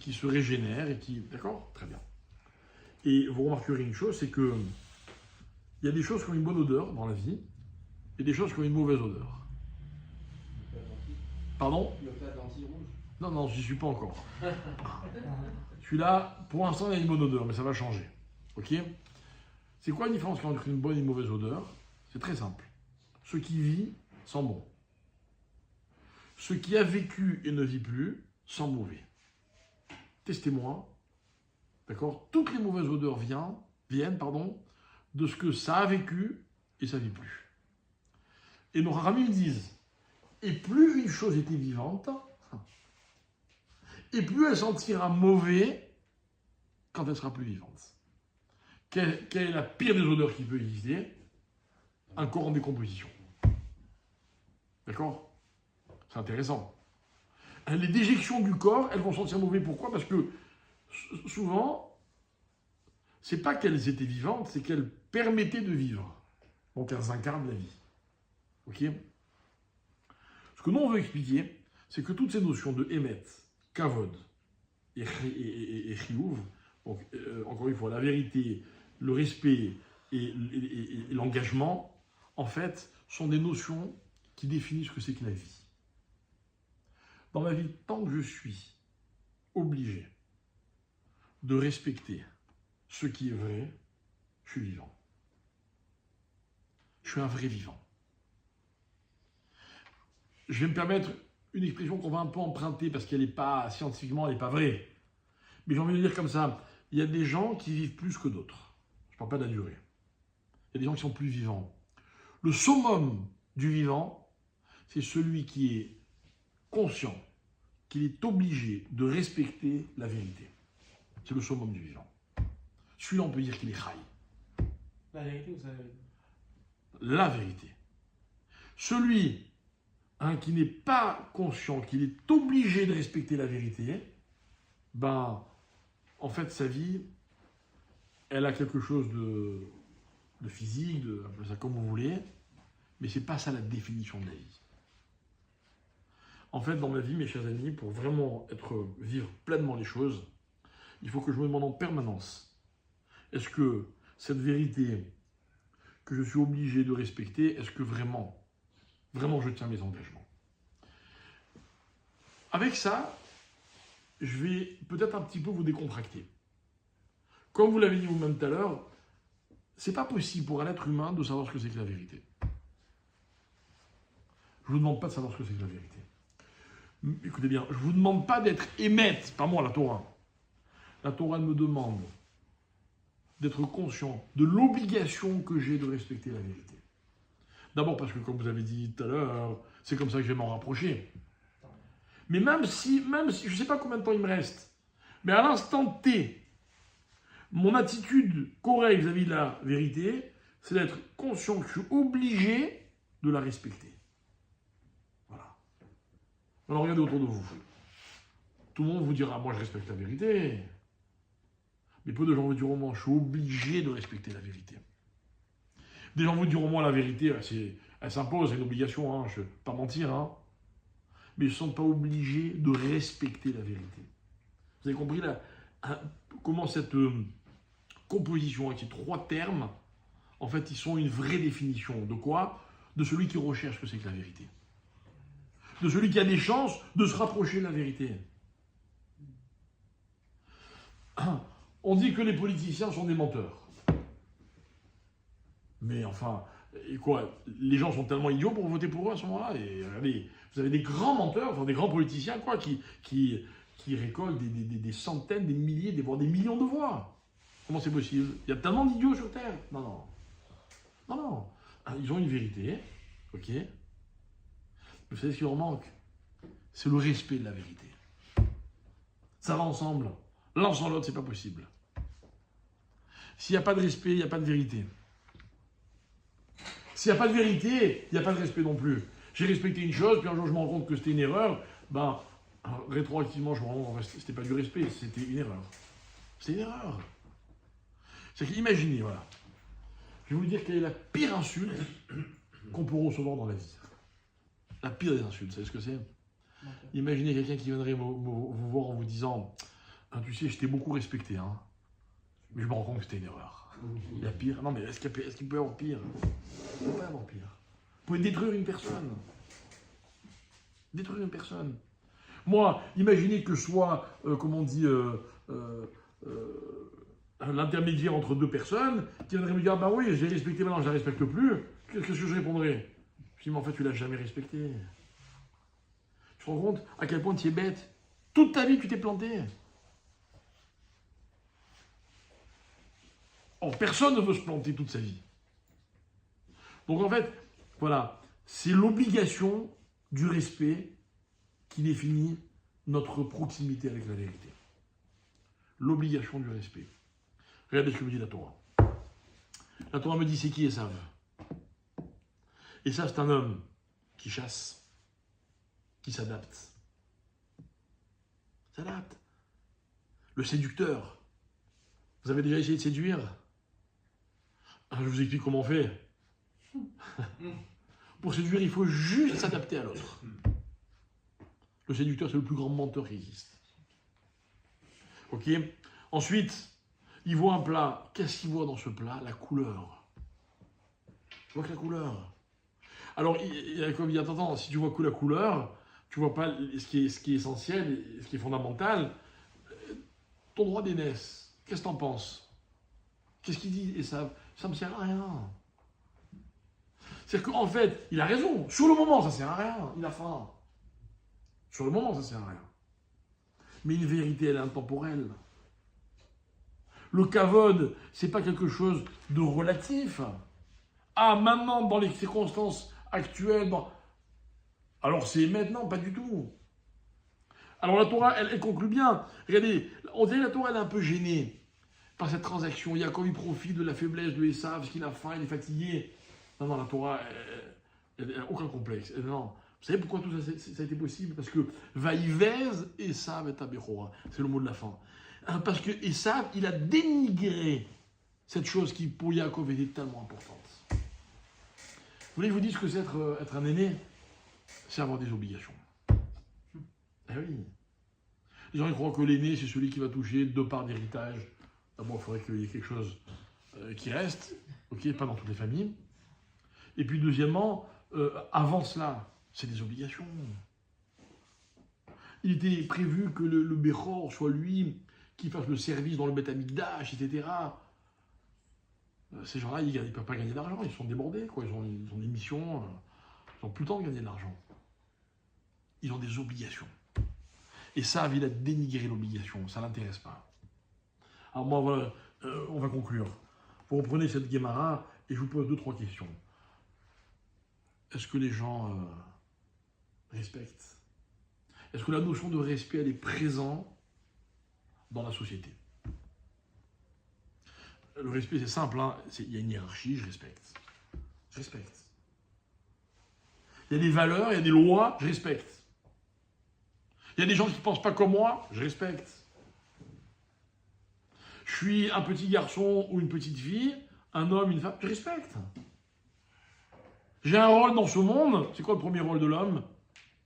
A: qui se régénèrent et qui... D'accord? Très bien. Et vous remarquerez une chose, c'est que il y a des choses qui ont une bonne odeur dans la vie et des choses qui ont une mauvaise odeur. Pardon?
E: Le plat d'anti-rouge.
A: Non, non, j'y suis pas encore. Celui-là, pour l'instant, il a une bonne odeur, mais ça va changer. Ok? C'est quoi la différence entre une bonne et une mauvaise odeur? C'est très simple. Ce qui vit sent bon. Ce qui a vécu et ne vit plus sent mauvais. Testez-moi. D'accord? Toutes les mauvaises odeurs viennent de ce que ça a vécu et ça ne vit plus. Et nos rabbins disent, et plus une chose était vivante, et plus elle sentira mauvais quand elle sera plus vivante. Quelle est la pire des odeurs qui peut exister? Un corps en décomposition. D'accord? C'est intéressant. Les déjections du corps, elles vont sentir mauvais. Pourquoi? Parce que souvent, c'est pas qu'elles étaient vivantes, c'est qu'elles permettaient de vivre. Donc elles incarnent la vie. Ok? Ce que nous on veut expliquer, c'est que toutes ces notions de émet, kavod et chiyuv, donc encore une fois, la vérité, le respect et l'engagement, en fait, sont des notions qui définissent ce que c'est que la vie. Dans ma vie, tant que je suis obligé de respecter ce qui est vrai, je suis vivant. Je suis un vrai vivant. Je vais me permettre une expression qu'on va un peu emprunter parce qu'elle n'est pas, scientifiquement, elle n'est pas vraie. Mais j'ai envie de dire comme ça, il y a des gens qui vivent plus que d'autres. Je ne parle pas de la durée. Il y a des gens qui sont plus vivants. Le summum du vivant, c'est celui qui est conscient qu'il est obligé de respecter la vérité. C'est le summum du vivant. Celui-là, on peut dire qu'il est chai.
C: La vérité ou sa vérité?
A: La vérité. Celui qui n'est pas conscient qu'il est obligé de respecter la vérité, ben, en fait, sa vie, elle a quelque chose de physique, appelez ça comme vous voulez, mais c'est pas ça la définition de la vie. En fait, dans ma vie, mes chers amis, pour vraiment vivre pleinement les choses, il faut que je me demande en permanence, est-ce que cette vérité que je suis obligé de respecter, est-ce que vraiment je tiens mes engagements? Avec ça, je vais peut-être un petit peu vous décontracter. Comme vous l'avez dit vous-même tout à l'heure, c'est pas possible pour un être humain de savoir ce que c'est que la vérité. Je vous demande pas de savoir ce que c'est que la vérité. Écoutez bien, je vous demande pas d'être émette, pas moi la Torah. La Torah me demande d'être conscient de l'obligation que j'ai de respecter la vérité. D'abord parce que, comme vous avez dit tout à l'heure, c'est comme ça que je vais m'en rapprocher. Mais même si je ne sais pas combien de temps il me reste, mais à l'instant T, mon attitude correcte vis-à-vis de la vérité, c'est d'être conscient que je suis obligé de la respecter. Voilà. Alors regardez autour de vous. Tout le monde vous dira, moi je respecte la vérité. Mais peu de gens vous diront, moi je suis obligé de respecter la vérité. Des gens vous diront, moi la vérité, elle s'impose, c'est une obligation, je ne vais pas mentir. Mais ils ne sont pas obligés de respecter la vérité. Vous avez compris comment cette composition avec ces trois termes, en fait, ils sont une vraie définition. De quoi? De celui qui recherche ce que c'est que la vérité. De celui qui a des chances de se rapprocher de la vérité. On dit que les politiciens sont des menteurs. Mais enfin, et quoi? Les gens sont tellement idiots pour voter pour eux à ce moment-là. Et regardez, vous avez des grands menteurs, enfin des grands politiciens, quoi, qui récoltent des centaines, des milliers, voire des millions de voix. Comment c'est possible? Il y a tellement d'idiots sur Terre. Non. Ils ont une vérité, ok? Vous savez ce qui leur manque? C'est le respect de la vérité. Ça va ensemble. L'un sans l'autre, c'est pas possible. S'il n'y a pas de respect, il n'y a pas de vérité. S'il n'y a pas de vérité, il n'y a pas de respect non plus. J'ai respecté une chose, puis un jour je me rends compte que c'était une erreur, rétroactivement je me rends compte que c'était pas du respect, c'était une erreur. C'est une erreur. C'est qu'imaginez, voilà. Je vais vous dire quelle est la pire insulte qu'on peut recevoir dans la vie. La pire des insultes, vous savez ce que c'est? Imaginez quelqu'un qui viendrait vous voir en vous disant, tu sais, je t'ai beaucoup respecté, Mais je me rends compte que c'était une erreur. Il y a pire. Non, mais est-ce qu'il peut y avoir pire? Il ne peut pas y avoir pire. Vous pouvez détruire une personne. Détruire une personne. Moi, imaginez que je sois, comment on dit, l'intermédiaire entre deux personnes qui viendraient me dire, bah oui, j'ai respecté, maintenant je ne la respecte plus. Qu'est-ce que je répondrais? Je dis, mais en fait, tu ne l'as jamais respecté. Tu te rends compte à quel point tu es bête? Toute ta vie, tu t'es planté. Or, personne ne veut se planter toute sa vie. Donc en fait, voilà, c'est l'obligation du respect qui définit notre proximité avec la vérité. L'obligation du respect. Regardez ce que me dit la Torah. La Torah me dit, c'est qui Esav? Esav, c'est un homme qui chasse, qui s'adapte. S'adapte. Le séducteur. Vous avez déjà essayé de séduire? Je vous explique comment on fait. Pour séduire, il faut juste s'adapter à l'autre. Le séducteur, c'est le plus grand menteur qui existe. Ok? Ensuite, il voit un plat. Qu'est-ce qu'il voit dans ce plat? La couleur. Tu vois que la couleur. Alors, comme il y a attends, si tu vois que la couleur, tu vois pas ce qui est essentiel, ce qui est fondamental. Ton droit d'aînesse, qu'est-ce que t'en penses? Qu'est-ce qu'il dit? Et ça me sert à rien. C'est-à-dire qu'en fait, il a raison. Sur le moment, ça sert à rien. Il a faim. Sur le moment, ça sert à rien. Mais une vérité, elle est intemporelle. Le kavod, c'est pas quelque chose de relatif. Ah, maintenant, dans les circonstances actuelles, alors c'est maintenant, pas du tout. Alors la Torah, elle conclut bien. Regardez, on dirait que la Torah, elle est un peu gênée par cette transaction. Yaakov, il profite de la faiblesse de Esav, parce qu'il a faim, il est fatigué. Non, la Torah, elle n'a aucun complexe. Non. Vous savez pourquoi tout ça, ça a été possible? Parce que Vaïvez Esav et Abéchora, c'est le mot de la fin. Parce que Esav, il a dénigré cette chose qui, pour Yaakov, était tellement importante. Vous voulez que je vous dise ce que c'est être un aîné? C'est avoir des obligations. Eh oui. Les gens ils croient que l'aîné, c'est celui qui va toucher 2 parts d'héritage. D'abord, il faudrait qu'il y ait quelque chose qui reste, ok, pas dans toutes les familles. Et puis, deuxièmement, avant cela, c'est des obligations. Il était prévu que le Béchor soit lui qui fasse le service dans le Beth Amikdash, etc. Ces gens-là, ils ne peuvent pas gagner d'argent, ils sont débordés, quoi. Ils ont des missions, ils n'ont plus le temps de gagner de l'argent. Ils ont des obligations. Et ça, il a dénigré l'obligation, ça ne l'intéresse pas. Alors moi, voilà, on va conclure. Vous reprenez cette Guémara et je vous pose 2-3 questions. Est-ce que les gens respectent? Est-ce que la notion de respect, elle est présente dans la société? Le respect, c'est simple, hein. Il y a une hiérarchie, je respecte. Je respecte. Il y a des valeurs, il y a des lois, je respecte. Il y a des gens qui ne pensent pas comme moi, je respecte. Je suis un petit garçon ou une petite fille, un homme, une femme, je respecte. J'ai un rôle dans ce monde, c'est quoi le premier rôle de l'homme?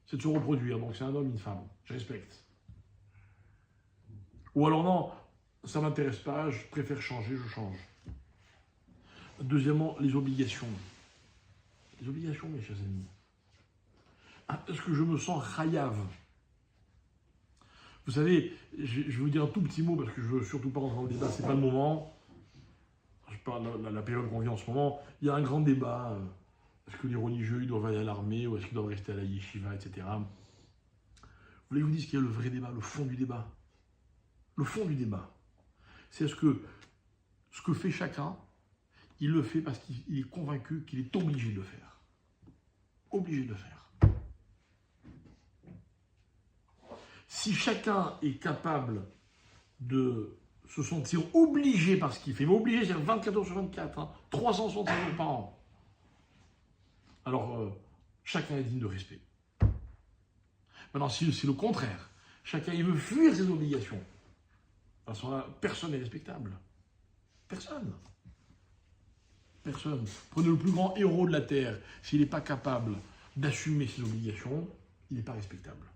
A: C'est de se reproduire, donc c'est un homme, une femme, je respecte. Ou alors non, ça ne m'intéresse pas, je préfère changer, je change. Deuxièmement, les obligations. Les obligations, mes chers amis. Est-ce que je me sens chayav? Vous savez, je vais vous dire un tout petit mot, parce que je ne veux surtout pas rentrer dans le débat, ce n'est pas le moment. Je parle de la période qu'on vit en ce moment. Il y a un grand débat. Est-ce que les religieux ils doivent aller à l'armée, ou est-ce qu'ils doivent rester à la yeshiva, etc. Vous voulez que je vous dise qu'il y a le vrai débat, le fond du débat? Le fond du débat, c'est ce que fait chacun, il le fait parce qu'il est convaincu qu'il est obligé de le faire. Obligé de le faire. Si chacun est capable de se sentir obligé par ce qu'il fait, mais obligé, c'est-à-dire 24 heures sur 24, 365 jours par an, alors chacun est digne de respect. Maintenant, si c'est le contraire, chacun il veut fuir ses obligations, à ce moment-là, personne n'est respectable. Personne. Personne. Prenez le plus grand héros de la Terre, s'il n'est pas capable d'assumer ses obligations, il n'est pas respectable.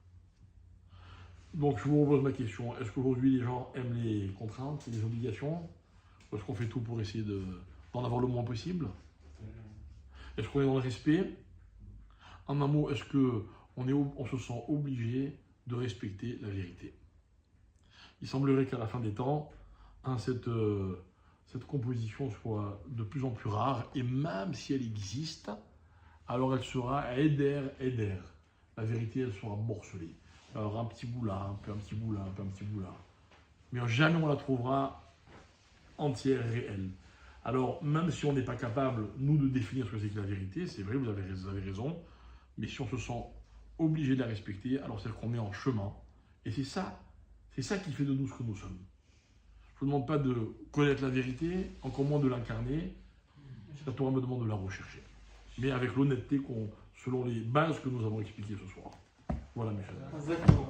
A: Donc je vous repose ma question, est-ce qu'aujourd'hui les gens aiment les contraintes et les obligations? Ou est-ce qu'on fait tout pour essayer d'en avoir le moins possible? Est-ce qu'on est dans le respect? En un mot, est-ce qu'on se sent obligé de respecter la vérité? Il semblerait qu'à la fin des temps, cette composition soit de plus en plus rare, et même si elle existe, alors elle sera éder. La vérité, elle sera morcelée. Alors un petit bout là, un petit bout là, un petit bout là. Mais jamais on la trouvera entière, réelle. Alors, même si on n'est pas capable, nous, de définir ce que c'est que la vérité, c'est vrai, vous avez raison, mais si on se sent obligé de la respecter, alors c'est qu'on est en chemin. Et c'est ça qui fait de nous ce que nous sommes. Je ne vous demande pas de connaître la vérité, encore moins de l'incarner. La Torah me demande de la rechercher. Mais avec l'honnêteté selon les bases que nous avons expliquées ce soir. Voilà mes chers.
C: Exactement.